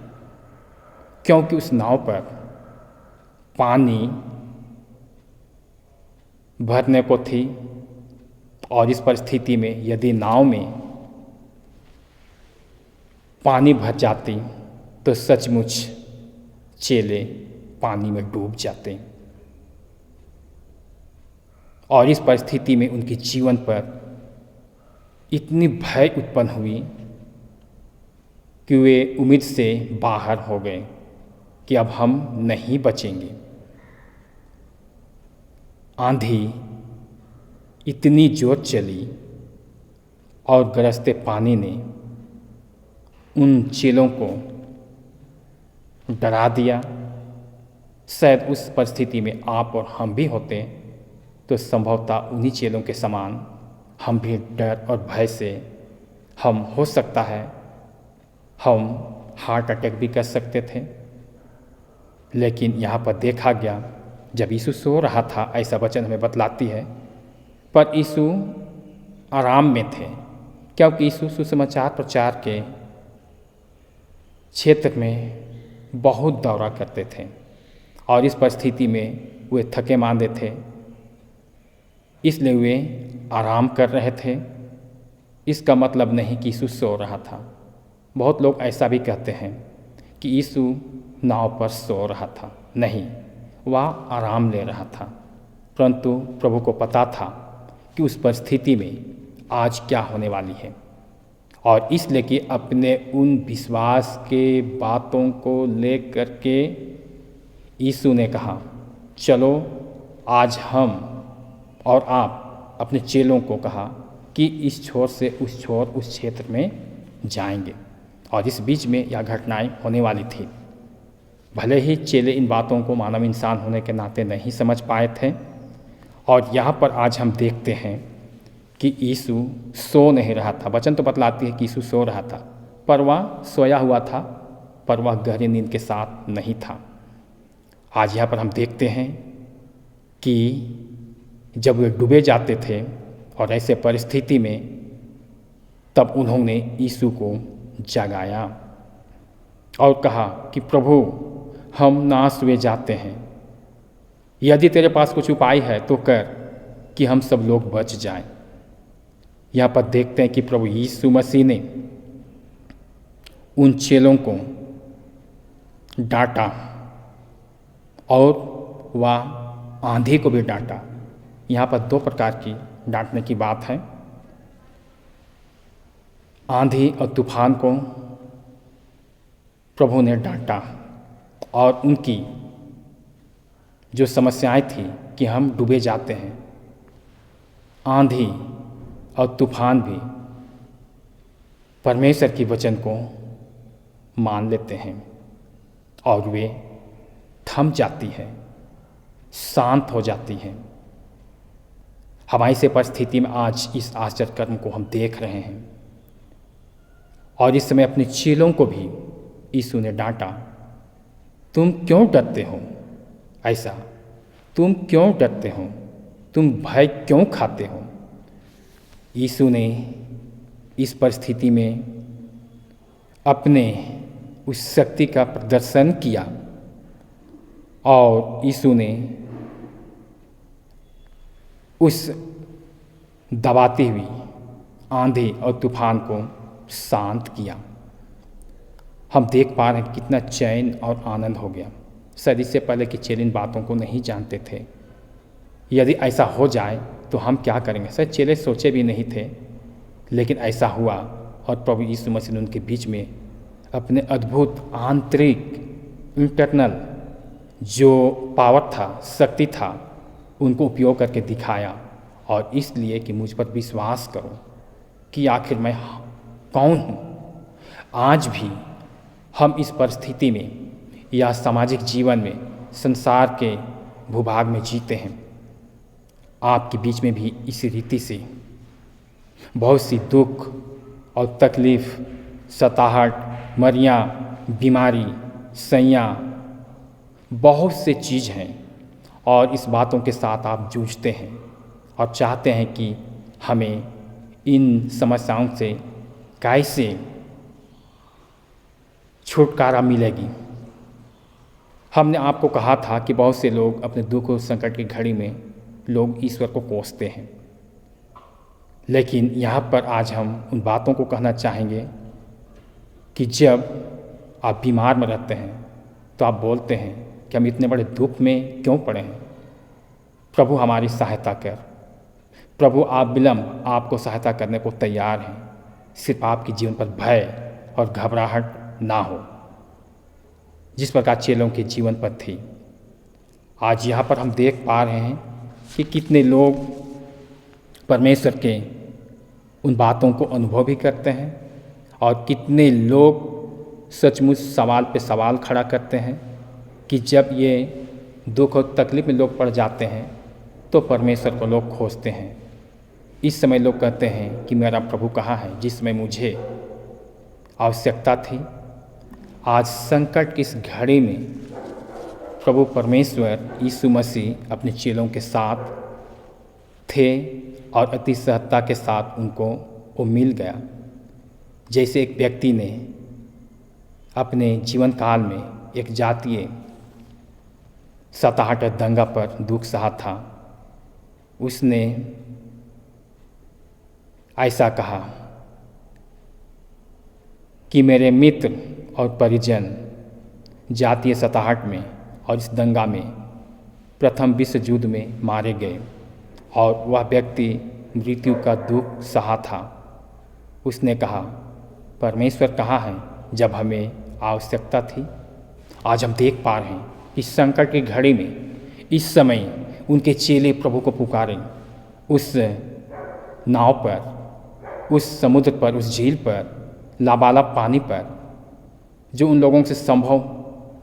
क्योंकि उस नाव पर पानी भरने को थी। और इस परिस्थिति में यदि नाव में पानी भर जाती तो सचमुच चेले पानी में डूब जाते। और इस परिस्थिति में उनके जीवन पर इतनी भय उत्पन्न हुई कि वे उम्मीद से बाहर हो गए कि अब हम नहीं बचेंगे। आंधी इतनी जोर चली और गरजते पानी ने उन चेलों को डरा दिया। शायद उस परिस्थिति में आप और हम भी होते तो संभवतः उन्हीं चेलों के समान हम भी डर और भय से हम हो सकता है हम हार्ट अटैक भी कर सकते थे। लेकिन यहाँ पर देखा गया जब यीशु सो रहा था, ऐसा वचन हमें बतलाती है, पर यीशु आराम में थे, क्योंकि यीशु सुसमाचार प्रचार के क्षेत्र में बहुत दौरा करते थे और इस परिस्थिति में वे थके मांदे थे, इसलिए वे आराम कर रहे थे। इसका मतलब नहीं कि यीशु सो रहा था। बहुत लोग ऐसा भी कहते हैं कि यीशु नाव पर सो रहा था। नहीं, वह आराम ले रहा था, परंतु प्रभु को पता था कि उस परिस्थिति में आज क्या होने वाली है। और इसलिए कि अपने उन विश्वास के बातों को लेकर के यीशु ने कहा, चलो आज हम और आप अपने चेलों को कहा कि इस छोर से उस छोर, उस क्षेत्र में जाएंगे। और इस बीच में यह घटनाएं होने वाली थी। भले ही चेले इन बातों को मानव इंसान होने के नाते नहीं समझ पाए थे। और यहाँ पर आज हम देखते हैं कि यीशु सो नहीं रहा था। वचन तो बतलाती है कि यीशु सो रहा था, पर वह सोया हुआ था, पर वह गहरी नींद के साथ नहीं था। आज यहाँ पर हम देखते हैं कि जब वे डूबे जाते थे और ऐसे परिस्थिति में, तब उन्होंने यीशु को जगाया और कहा कि प्रभु, हम नाश हुए जाते हैं, यदि तेरे पास कुछ उपाय है तो कर कि हम सब लोग बच जाएं। यहाँ पर देखते हैं कि प्रभु यीशु मसीह ने उन चेलों को डांटा और वह आंधी को भी डांटा। यहाँ पर दो प्रकार की डांटने की बात है। आंधी और तूफान को प्रभु ने डांटा और उनकी जो समस्याएं थी कि हम डूबे जाते हैं, आंधी और तूफान भी परमेश्वर की वचन को मान लेते हैं और वे थम जाती है, शांत हो जाती है। हमारी से परिस्थिति में आज इस आश्चर्य कर्म को हम देख रहे हैं। और इस समय अपने चेलों को भी यीशु ने डांटा, तुम क्यों डरते हो? ऐसा तुम क्यों डरते हो? तुम भय क्यों खाते हो? यीशु ने इस परिस्थिति में अपने उस शक्ति का प्रदर्शन किया और यीशु ने उस दबाती हुई आंधी और तूफान को शांत किया। हम देख पा रहे हैं कितना चैन और आनंद हो गया। शायद इससे पहले कि चेले इन बातों को नहीं जानते थे। यदि ऐसा हो जाए तो हम क्या करेंगे? शायद चेले सोचे भी नहीं थे, लेकिन ऐसा हुआ और प्रभु यीशु मसीह ने उनके बीच में अपने अद्भुत आंतरिक इंटरनल जो पावर था, शक्ति था, उनको उपयोग करके दिखाया। और इसलिए कि मुझ पर विश्वास करो कि आखिर मैं कौन हूँ। आज भी हम इस परिस्थिति में या सामाजिक जीवन में, संसार के भूभाग में जीते हैं। आपके बीच में भी इसी रीति से बहुत सी दुख और तकलीफ, सताहट, मरियाँ, बीमारी, सैयाँ, बहुत से चीज़ हैं और इस बातों के साथ आप जूझते हैं और चाहते हैं कि हमें इन समस्याओं से कैसे छुटकारा मिलेगी। हमने आपको कहा था कि बहुत से लोग अपने दुख और संकट की घड़ी में लोग ईश्वर को कोसते हैं, लेकिन यहाँ पर आज हम उन बातों को कहना चाहेंगे कि जब आप बीमार में रहते हैं तो आप बोलते हैं कि हम इतने बड़े दुख में क्यों पड़े हैं, प्रभु हमारी सहायता कर। प्रभु आप विलम्ब आपको सहायता करने को तैयार हैं, सिर्फ आपके जीवन पर भय और घबराहट ना हो, जिस प्रकार चेलों के जीवन पर थी। आज यहाँ पर हम देख पा रहे हैं कि कितने लोग परमेश्वर के उन बातों को अनुभव भी करते हैं और कितने लोग सचमुच सवाल पे सवाल खड़ा करते हैं कि जब ये दुख और तकलीफ में लोग पड़ जाते हैं तो परमेश्वर को लोग खोजते हैं। इस समय लोग कहते हैं कि मेरा प्रभु कहाँ है, जिसमें मुझे आवश्यकता थी। आज संकट की इस घड़ी में प्रभु परमेश्वर यीशु मसीह अपने चेलों के साथ थे और अति सहजता के साथ उनको वो मिल गया। जैसे एक व्यक्ति ने अपने जीवन काल में एक जातीय सताहट और दंगा पर दुख सहा था, उसने ऐसा कहा कि मेरे मित्र और परिजन जातीय सताहट में और इस दंगा में प्रथम विश्व युद्ध में मारे गए और वह व्यक्ति मृत्यु का दुख सहा था। उसने कहा, परमेश्वर कहाँ है जब हमें आवश्यकता थी। आज हम देख पा रहे हैं कि संकट की घड़ी में इस समय उनके चेले प्रभु को पुकारें। उस नाव पर, उस समुद्र पर, उस झील पर, लाबालब पानी पर, जो उन लोगों से संभव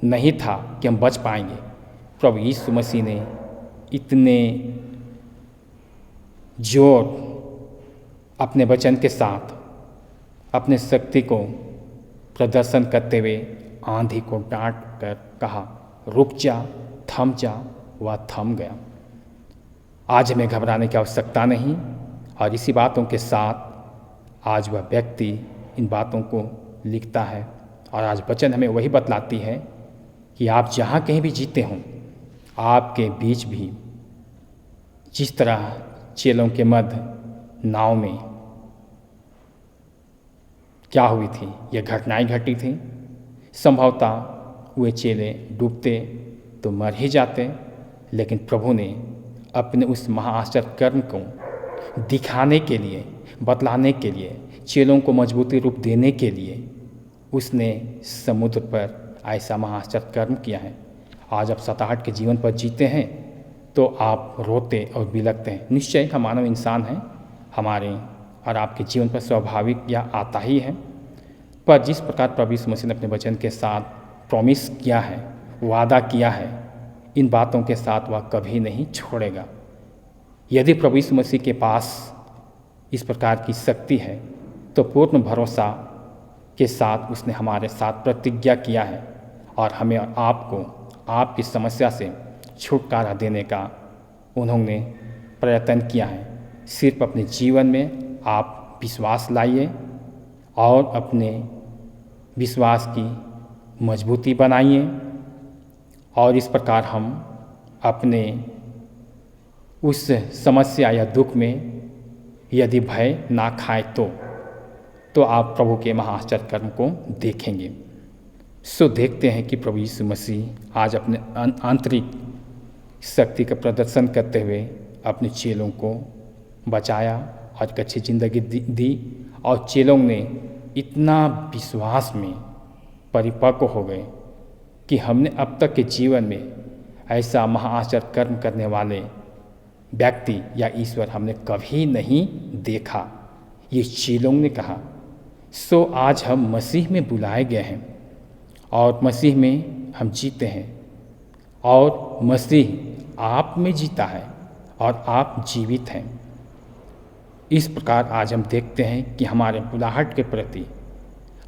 नहीं था कि हम बच पाएंगे, प्रभु यीशु मसीह ने इतने जोर अपने वचन के साथ अपने शक्ति को प्रदर्शन करते हुए आंधी को डांट कर कहा, रुक जा, थम जा। वह थम गया। आज हमें घबराने की आवश्यकता नहीं और इसी बातों के साथ आज वह व्यक्ति इन बातों को लिखता है और आज वचन हमें वही बतलाती है कि आप जहाँ कहीं भी जीते हों, आपके बीच भी जिस तरह चेलों के मध्य नाव में क्या हुई थी, यह घटनाएं घटी थी। संभवतः वे चेले डूबते तो मर ही जाते, लेकिन प्रभु ने अपने उस महाआश्चर्य कर्म को दिखाने के लिए, बतलाने के लिए, चेलों को मजबूती रूप देने के लिए उसने समुद्र पर ऐसा महाआश्चर्य कर्म किया है। आज आप सताहट के जीवन पर जीते हैं तो आप रोते और बिलखते हैं। निश्चय हम मानव इंसान हैं, हमारे और आपके जीवन पर स्वाभाविक यह आता ही है, पर जिस प्रकार प्रभु यीशु मसीह ने अपने वचन के साथ प्रॉमिस किया है वादा किया है, इन बातों के साथ वह कभी नहीं छोड़ेगा। यदि प्रभु यीशु मसीह के पास इस प्रकार की शक्ति है तो पूर्ण भरोसा के साथ उसने हमारे साथ प्रतिज्ञा किया है और हमें और आपको आपकी समस्या से छुटकारा देने का उन्होंने प्रयत्न किया है। सिर्फ अपने जीवन में आप विश्वास लाइए और अपने विश्वास की मजबूती बनाइए और इस प्रकार हम अपने उस समस्या या दुख में यदि भय ना खाए तो आप प्रभु के महाआश्चर्य कर्म को देखेंगे। सो देखते हैं कि प्रभु यीशु मसीह आज अपने आंतरिक शक्ति का प्रदर्शन करते हुए अपने चेलों को बचाया और एक अच्छी ज़िंदगी दी और चेलों ने इतना विश्वास में परिपक्व हो गए कि हमने अब तक के जीवन में ऐसा महाआश्चर्य कर्म करने वाले व्यक्ति या ईश्वर हमने कभी नहीं देखा, ये चेलों ने कहा। सो आज हम मसीह में बुलाए गए हैं और मसीह में हम जीते हैं और मसीह आप में जीता है और आप जीवित हैं। इस प्रकार आज हम देखते हैं कि हमारे बुलाहट के प्रति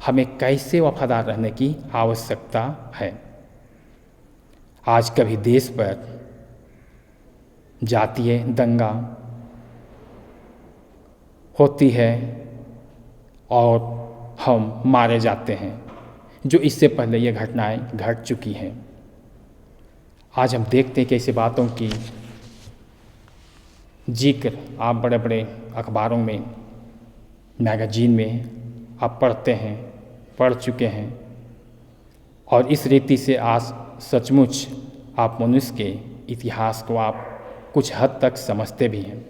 हमें कैसे वफादार रहने की आवश्यकता है। आज कभी देश पर जातीय दंगा होती है और हम मारे जाते हैं, जो इससे पहले ये घटनाएं घट चुकी हैं। आज हम देखते हैं कि ऐसी बातों की जिक्र आप बड़े बड़े अखबारों में, मैगजीन में आप पढ़ चुके हैं और इस रीति से आज सचमुच आप मनुष्य के इतिहास को आप कुछ हद तक समझते भी हैं।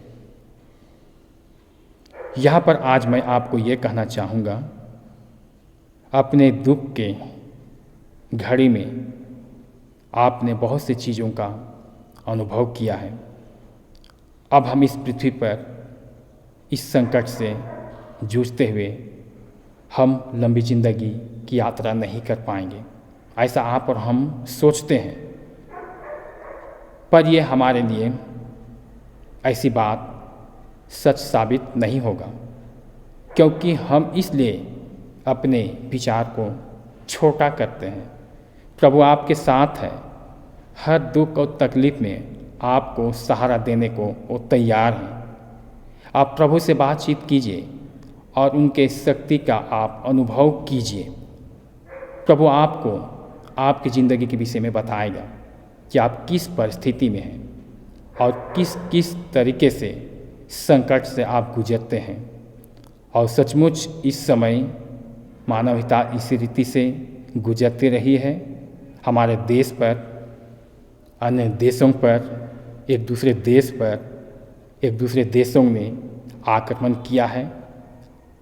यहाँ पर आज मैं आपको ये कहना चाहूँगा, अपने दुख के घड़ी में आपने बहुत सी चीज़ों का अनुभव किया है। अब हम इस पृथ्वी पर इस संकट से जूझते हुए हम लंबी ज़िंदगी की यात्रा नहीं कर पाएंगे, ऐसा आप और हम सोचते हैं। पर ये हमारे लिए ऐसी बात सच साबित नहीं होगा, क्योंकि हम इसलिए अपने विचार को छोटा करते हैं। प्रभु आपके साथ है, हर दुख और तकलीफ में आपको सहारा देने को वो तैयार हैं। आप प्रभु से बातचीत कीजिए और उनके शक्ति का आप अनुभव कीजिए। प्रभु आपको आपकी ज़िंदगी के विषय में बताएगा कि आप किस परिस्थिति में हैं और किस तरीके से संकट से आप गुजरते हैं। और सचमुच इस समय मानवता इसी रीति से गुजरती रही है। हमारे देश पर, अन्य देशों पर, एक दूसरे देशों ने आक्रमण किया है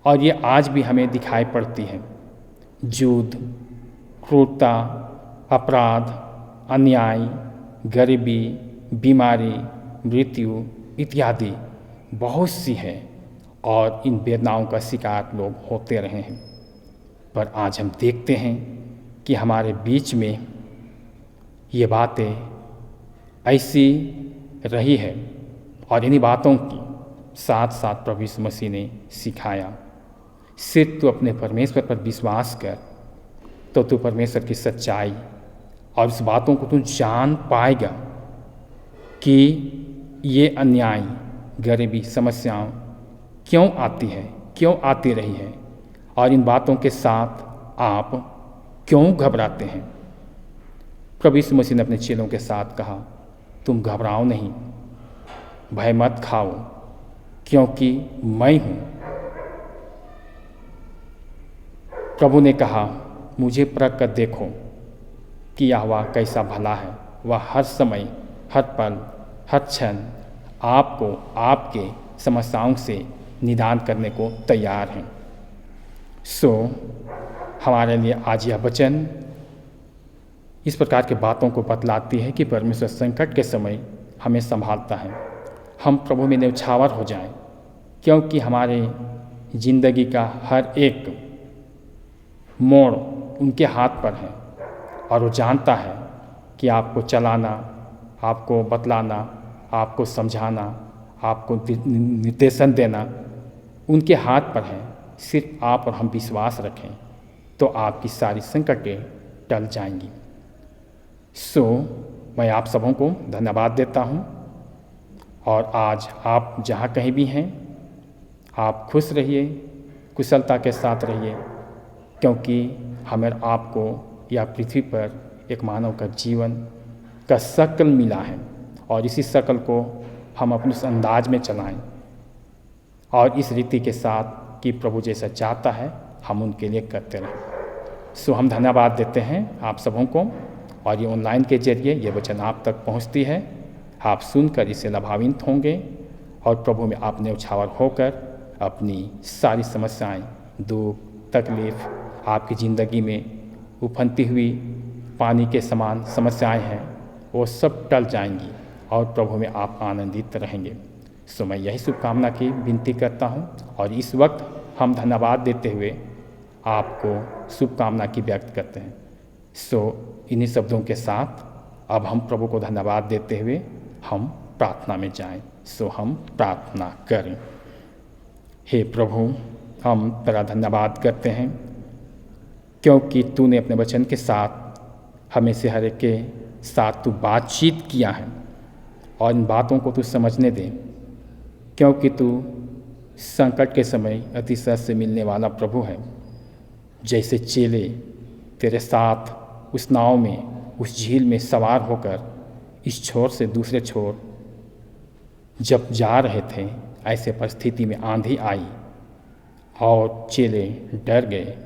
और ये आज भी हमें दिखाई पड़ती है। युद्ध, क्रूरता, अपराध, अन्याय, गरीबी, बीमारी, मृत्यु इत्यादि बहुत सी है और इन वेदनाओं का शिकार लोग होते रहे हैं। पर आज हम देखते हैं कि हमारे बीच में ये बातें ऐसी रही है और इन्हीं बातों की साथ साथ प्रभु यीशु मसीह ने सिखाया, सिर्फ तू अपने परमेश्वर पर विश्वास कर तो तू परमेश्वर की सच्चाई और इस बातों को तू जान पाएगा कि ये अन्याय, गरीबी, समस्याएं क्यों आती है, क्यों आती रही है और इन बातों के साथ आप क्यों घबराते हैं। प्रभु यीशु मसीह ने अपने चेलों के साथ कहा, तुम घबराओ नहीं, भय मत खाओ, क्योंकि मैं हूँ। प्रभु ने कहा, मुझे परख कर देखो कि यहोवा कैसा भला है, वह हर समय, हर पल, हर क्षण आपको आपके समस्याओं से निदान करने को तैयार हैं। सो हमारे लिए आज यह वचन इस प्रकार की बातों को बतलाती है कि परमेश्वर संकट के समय हमें संभालता है। हम प्रभु में न्यौछावर हो जाएं, क्योंकि हमारे ज़िंदगी का हर एक मोड़ उनके हाथ पर है और वो जानता है कि आपको चलाना, आपको बतलाना, आपको समझाना, आपको निर्देशन देना उनके हाथ पर है। सिर्फ आप और हम विश्वास रखें तो आपकी सारी संकटें टल जाएंगी। मैं आप सबों को धन्यवाद देता हूँ और आज आप जहाँ कहीं भी हैं आप खुश रहिए, कुशलता के साथ रहिए, क्योंकि हमें आपको या पृथ्वी पर एक मानव का जीवन का शकल मिला है और इसी शकल को हम अपने उस अंदाज में चलाएं और इस रीति के साथ कि प्रभु जैसा चाहता है हम उनके लिए करते रहें। हम धन्यवाद देते हैं आप सबों को और ये ऑनलाइन के जरिए ये वचन आप तक पहुंचती है। आप सुनकर इससे लाभान्वित होंगे और प्रभु में आप न्यौछावर होकर अपनी सारी समस्याएं, दुख, तकलीफ, आपकी ज़िंदगी में उफनती हुई पानी के समान समस्याएं हैं वो सब टल जाएंगी और प्रभु में आप आनंदित रहेंगे। मैं यही शुभकामना की विनती करता हूं और इस वक्त हम धन्यवाद देते हुए आपको शुभकामना की व्यक्त करते हैं। इन्हीं शब्दों के साथ अब हम प्रभु को धन्यवाद देते हुए हम प्रार्थना में जाएं। हम प्रार्थना करें। हे प्रभु, हम तेरा धन्यवाद करते हैं क्योंकि तूने अपने वचन के साथ हमें से हर एक के साथ तू बातचीत किया है और इन बातों को तू समझने दे, क्योंकि तू संकट के समय अतिशय से मिलने वाला प्रभु है। जैसे चेले तेरे साथ उस नाव में, उस झील में सवार होकर इस छोर से दूसरे छोर जब जा रहे थे, ऐसे परिस्थिति में आंधी आई और चेले डर गए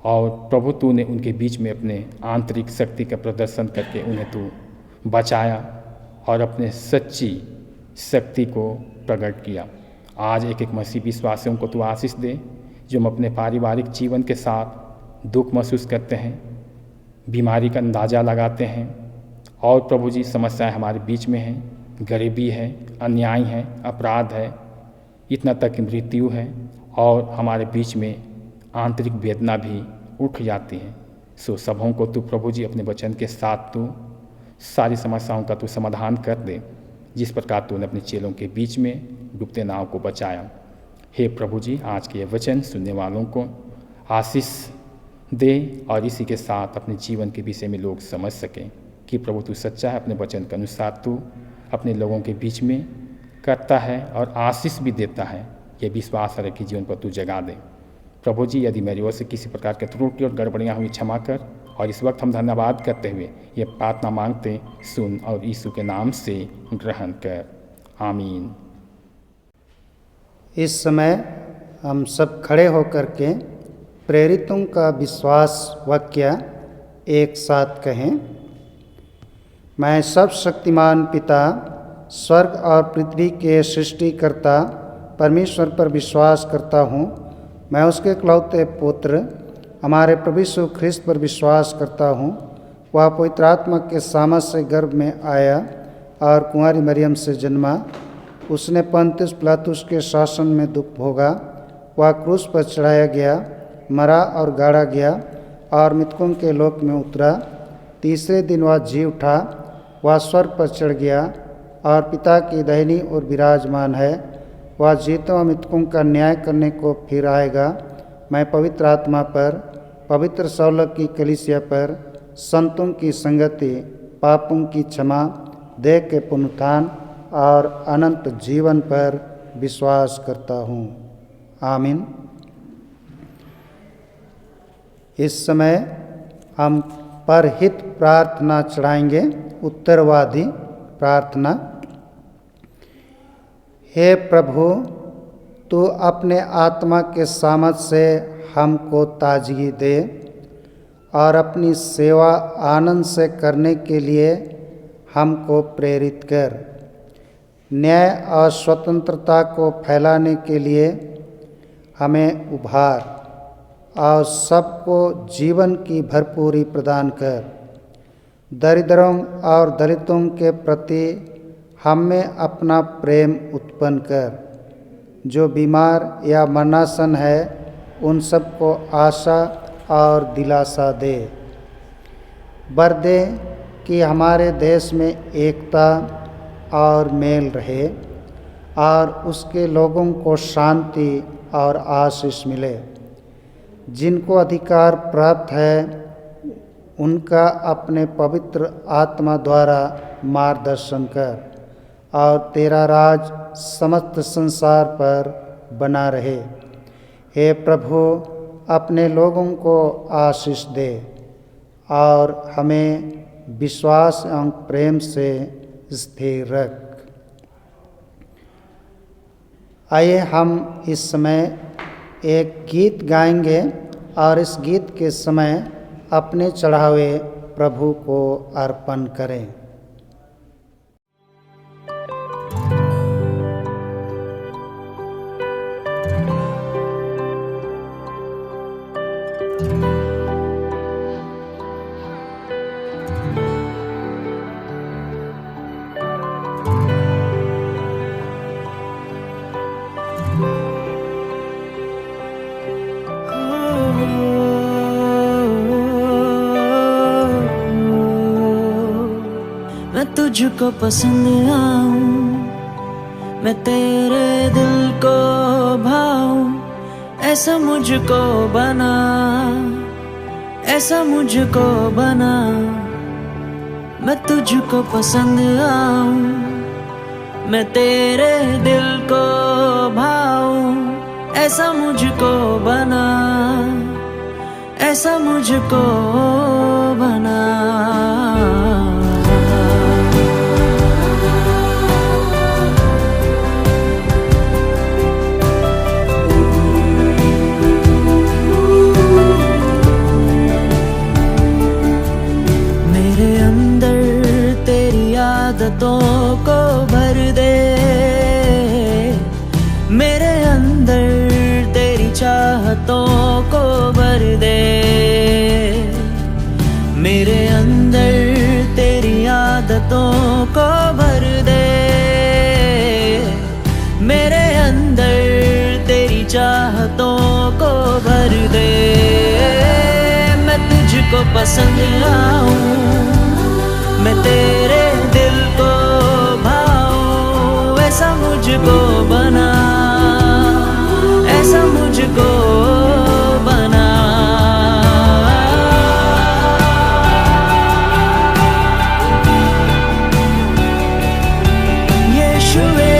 और प्रभु तूने उनके बीच में अपने आंतरिक शक्ति का प्रदर्शन करके उन्हें तू बचाया और अपने सच्ची शक्ति को प्रकट किया। आज एक एक मसीह विश्वासियों को तू आशीष दे जो हम अपने पारिवारिक जीवन के साथ दुख महसूस करते हैं, बीमारी का अंदाज़ा लगाते हैं और प्रभु जी समस्याएं हमारे बीच में हैं, गरीबी है, अन्याय है, अपराध है, इतना तक कि मृत्यु है और हमारे बीच में आंतरिक वेदना भी उठ जाती है। सबों को तू प्रभु जी अपने वचन के साथ तू सारी समस्याओं का तू समाधान कर दे, जिस प्रकार तूने अपने चेलों के बीच में डूबते नाव को बचाया। हे प्रभु जी, आज के ये वचन सुनने वालों को आशीष दे और इसी के साथ अपने जीवन के विषय में लोग समझ सकें कि प्रभु तू सच्चा है, अपने वचन के अनुसार तू अपने लोगों के बीच में करता है और आशीष भी देता है। ये विश्वास है कि जीवन पर तू जगा दे। प्रभु जी, यदि मेरी ओर से किसी प्रकार के त्रुटि और गड़बड़ियाँ हुई क्षमा कर और इस वक्त हम धन्यवाद करते हुए ये प्रार्थना मांगते सुन और यीशु के नाम से ग्रहण कर। आमीन। इस समय हम सब खड़े होकर के प्रेरितों का विश्वास वाक्य एक साथ कहें। मैं सर्वशक्तिमान पिता, स्वर्ग और पृथ्वी के सृष्टिकर्ता परमेश्वर पर विश्वास करता हूँ। मैं उसके इकलौते पुत्र हमारे प्रभु यीशु ख्रिस्त पर विश्वास करता हूँ। वह पवित्र आत्मा के सामर्थ्य से गर्भ में आया और कुंवारी मरियम से जन्मा। उसने पंतियुस पिलातुस के शासन में दुख भोगा। वह क्रूस पर चढ़ाया गया, मरा और गाड़ा गया और मृतकों के लोक में उतरा। तीसरे दिन वह जी उठा। वह स्वर्ग पर चढ़ गया और पिता की दाहिनी ओर विराजमान है। वह जीतों और मृतकों का न्याय करने को फिर आएगा। मैं पवित्र आत्मा पर, पवित्र सौलभ की कलीसिया पर, संतों की संगति, पापों की क्षमा, देह के पुनरुत्थान और अनंत जीवन पर विश्वास करता हूँ। आमीन। इस समय हम परहित प्रार्थना चढ़ाएंगे, उत्तरवादी प्रार्थना। हे प्रभु, तू अपने आत्मा के सामर्थ्य से हमको ताजगी दे और अपनी सेवा आनंद से करने के लिए हमको प्रेरित कर। न्याय और स्वतंत्रता को फैलाने के लिए हमें उभार और सबको जीवन की भरपूरी प्रदान कर। दरिद्रों और दलितों के प्रति हम में अपना प्रेम उत्पन्न कर। जो बीमार या मरणासन है उन सबको आशा और दिलासा दे। वर दे कि हमारे देश में एकता और मेल रहे और उसके लोगों को शांति और आशीष मिले। जिनको अधिकार प्राप्त है उनका अपने पवित्र आत्मा द्वारा मार्गदर्शन कर और तेरा राज समस्त संसार पर बना रहे। हे प्रभु, अपने लोगों को आशीष दे और हमें विश्वास एवं प्रेम से स्थिर रख। आइए हम इस समय एक गीत गाएंगे और इस गीत के समय अपने चढ़ावे प्रभु को अर्पण करें। मैं तुझको पसंद आऊं, मैं तेरे दिल को भाऊं, ऐसा मुझको बना, ऐसा मुझको बना। मैं तुझको पसंद आऊं, मैं तेरे दिल को भाऊं, ऐसा मुझको बना, ऐसा मुझको बना। आदतों को भर दे, मेरे अंदर तेरी चाहतों को भर दे, मेरे अंदर तेरी आदतों को भर दे, मेरे अंदर तेरी चाहतों को भर दे। मैं तुझको पसंद आऊं, मैं तेरे दिल को भाऊं, ऐसा मुझको बना, ऐसा मुझको बना। यीशुए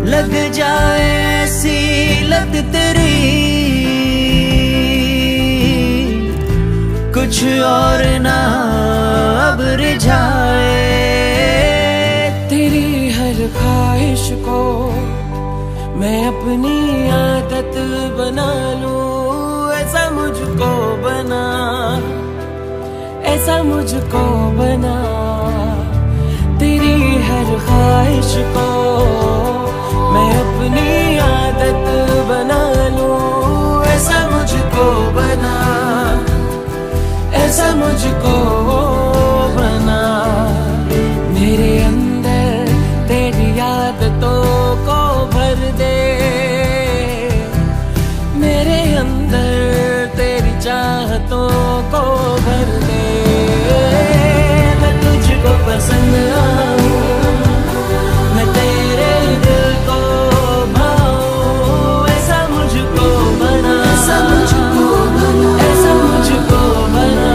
लग जाए ऐसी लत तेरी, कुछ और ना अब रिझाए। तेरी हर ख्वाहिश को मैं अपनी आदत बना लूं, ऐसा मुझको बना, ऐसा मुझको बना। तेरी हर ख्वाहिश को मैं अपनी आदत बना लूं, ऐसा मुझको बना, ऐसा मुझको बना। मेरे अंदर तेरी आदतों को भर दे, मेरे अंदर तेरी चाहतों को भर दे। मैं तुझको पसंद आऊं, मैं तेरे दिल को भाऊं, ऐसा मुझको बना, ऐसा मुझको बना, ऐसा मुझको बना।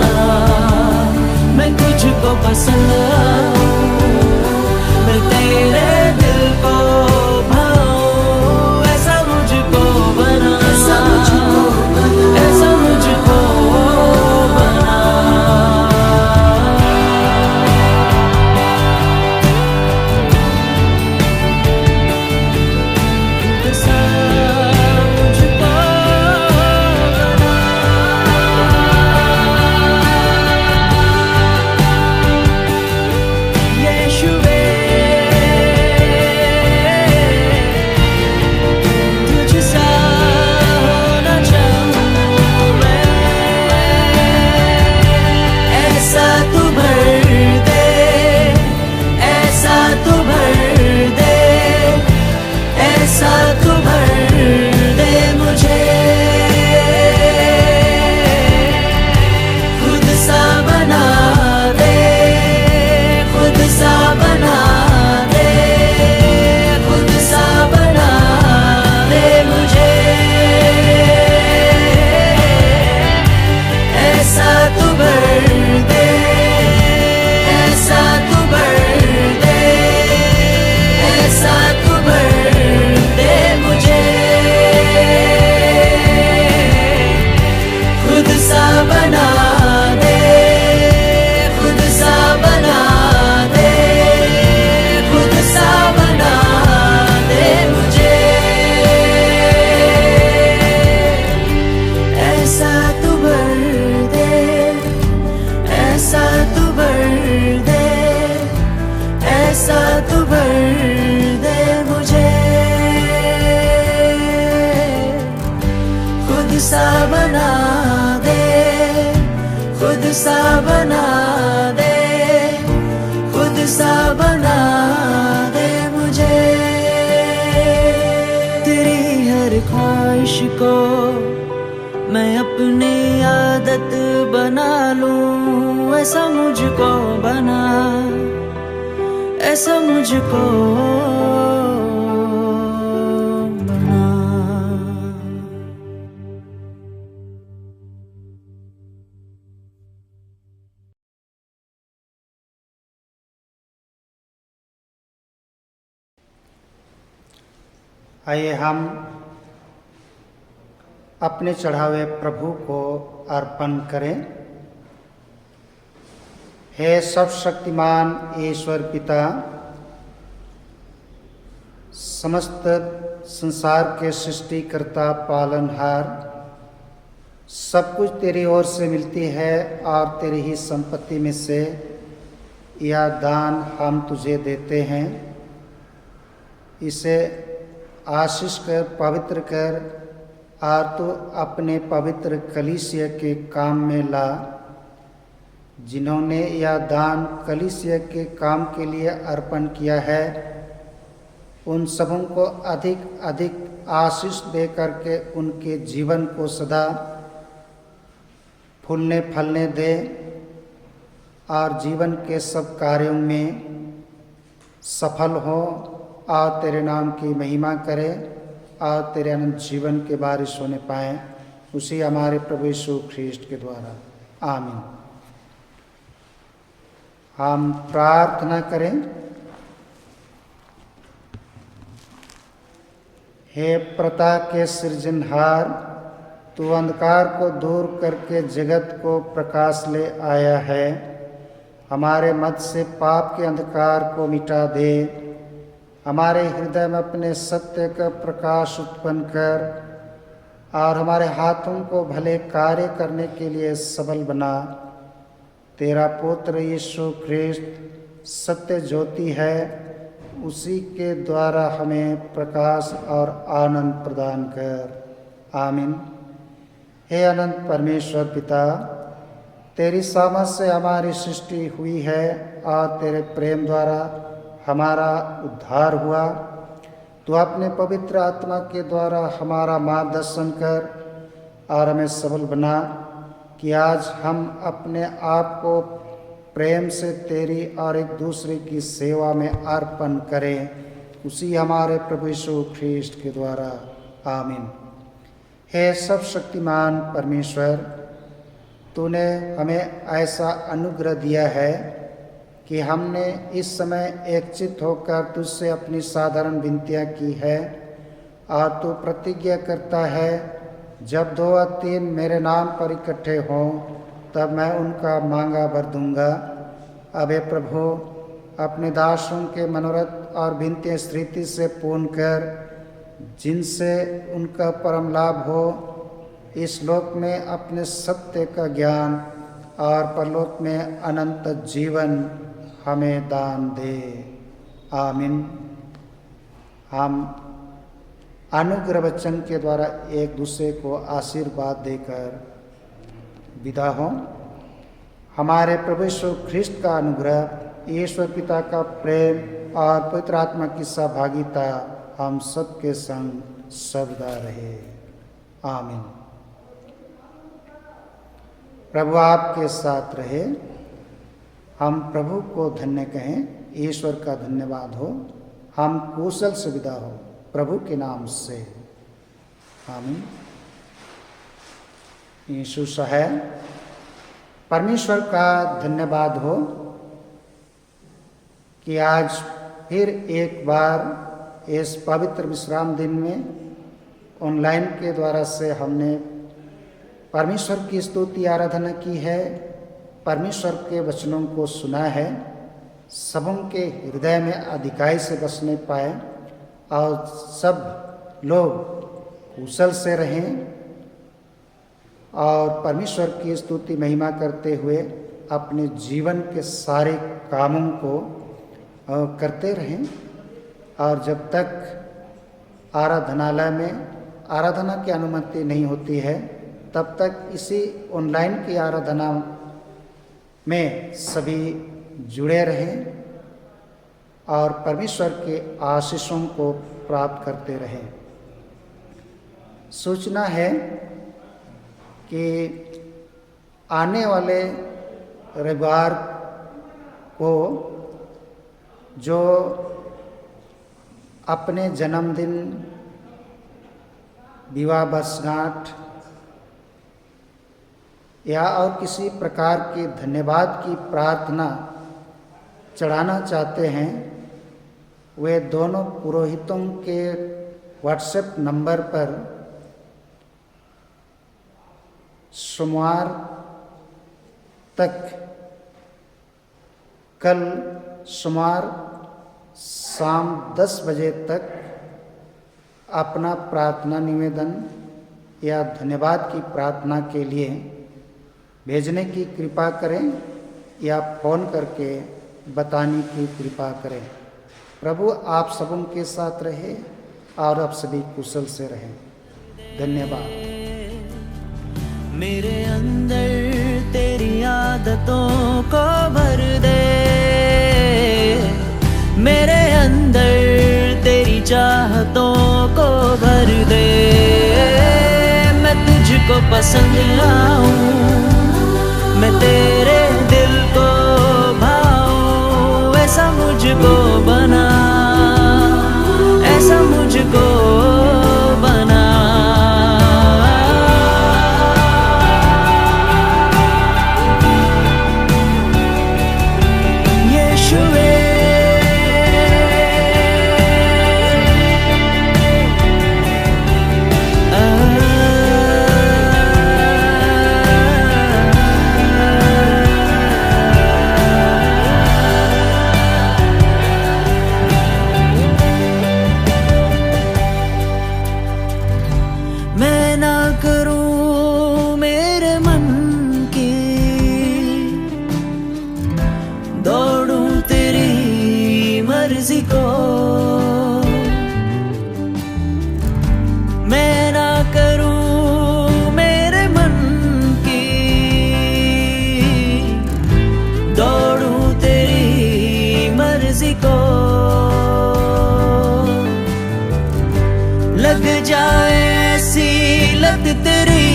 अपनी आदत बना लूं, ऐसा मुझको बना, ऐसा मुझको बना। आइए हम अपने चढ़ावे प्रभु को अर्पण करें। हे सर्वशक्तिमान ईश्वर पिता, समस्त संसार के सृष्टिकर्ता पालनहार, सब कुछ तेरी ओर से मिलती है और तेरी ही संपत्ति में से यह दान हम तुझे देते हैं। इसे आशीष कर, पवित्र कर और तू अपने पवित्र कलीसिया के काम में ला। जिन्होंने यह दान कलीसिया के काम के लिए अर्पण किया है, उन सबों को अधिक अधिक आशीष दे करके उनके जीवन को सदा फूलने फलने दे और जीवन के सब कार्यों में सफल हो और तेरे नाम की महिमा करे और तेरे अनंत जीवन के वारिस होने पाए, उसी हमारे प्रभु यीशु ख्रीस्ट के द्वारा। आमीन। हम प्रार्थना करें। हे प्रता के सृजनहार, तू अंधकार को दूर करके जगत को प्रकाश ले आया है। हमारे मध्य से पाप के अंधकार को मिटा दे, हमारे हृदय में अपने सत्य का प्रकाश उत्पन्न कर और हमारे हाथों को भले कार्य करने के लिए सबल बना। तेरा पुत्र यीशु ख्रीस्त सत्य ज्योति है, उसी के द्वारा हमें प्रकाश और आनंद प्रदान कर। आमीन। हे अनंत परमेश्वर पिता, तेरी सामर्थ से हमारी सृष्टि हुई है और तेरे प्रेम द्वारा हमारा उद्धार हुआ। तू अपने पवित्र आत्मा के द्वारा हमारा मार्गदर्शन कर और हमें सबल बना कि आज हम अपने आप को प्रेम से तेरी और एक दूसरे की सेवा में अर्पण करें, उसी हमारे प्रभु यीशु ख्रीस्ट के द्वारा। आमीन। हे सर्वशक्तिमान परमेश्वर, तूने हमें ऐसा अनुग्रह दिया है कि हमने इस समय एकचित्त होकर तुझसे अपनी साधारण विनतियाँ की है और तू प्रतिज्ञा करता है, जब 2 या 3 मेरे नाम पर इकट्ठे हों तब मैं उनका मांगा भर दूंगा। अब हे प्रभु, अपने दासों के मनोरथ और विनतियाँ स्थिति से पूर्ण कर, जिनसे उनका परम लाभ हो। इस लोक में अपने सत्य का ज्ञान और परलोक में अनंत जीवन हमें दान दे। आमीन। हम अनुग्रह वचन के द्वारा एक दूसरे को आशीर्वाद देकर विदा हों। हमारे प्रभु यीशु ख्रीस्त का अनुग्रह, ईश्वर पिता का प्रेम और पवित्र आत्मा की सहभागिता हम सबके संग सर्वदा रहे। आमीन। प्रभु आपके साथ रहे। हम प्रभु को धन्य कहें। ईश्वर का धन्यवाद हो। हम कुशल से विदा हो प्रभु के नाम से। आमीन। यीशु है। परमेश्वर का धन्यवाद हो कि आज फिर एक बार इस पवित्र विश्राम दिन में ऑनलाइन के द्वारा से हमने परमेश्वर की स्तुति आराधना की है, परमेश्वर के वचनों को सुना है, सबों के हृदय में अधिकाई से बसने पाए और सब लोग कुशल से रहें और परमेश्वर की स्तुति महिमा करते हुए अपने जीवन के सारे कामों को करते रहें। और जब तक आराधनालय में आराधना की अनुमति नहीं होती है, तब तक इसी ऑनलाइन की आराधना में सभी जुड़े रहें और परमेश्वर के आशीषों को प्राप्त करते रहें। सूचना है कि आने वाले रविवार को जो अपने जन्मदिन, विवाह वर्षगांठ या और किसी प्रकार की धन्यवाद की प्रार्थना चढ़ाना चाहते हैं, वे दोनों पुरोहितों के व्हाट्सएप नंबर पर सोमवार तक, कल सोमवार शाम 10 बजे तक अपना प्रार्थना निवेदन या धन्यवाद की प्रार्थना के लिए भेजने की कृपा करें या फ़ोन करके बताने की कृपा करें। प्रभु आप सबों के साथ रहे और आप सभी कुशल से रहें। धन्यवाद। मेरे अंदर तेरी आदतों को भर दे, मेरे अंदर तेरी चाहतों को भर दे। मैं तुझको पसंद आऊं, मैं तेरे दिल को भाऊं। ऐसा मुझको बना, ऐसा मुझको बना। मैं ना करूं मेरे मन की, दौड़ूं तेरी मर्जी को। लग जाए ऐसी लत तेरी,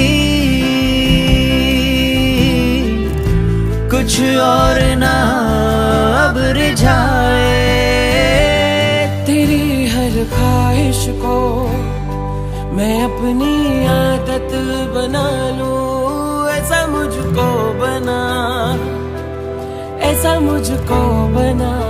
कुछ और ना अब रिझाए। तेरी हर ख्वाहिश को मैं अपनी आदत बना लूं। ऐसा मुझको बना, ऐसा मुझको बना।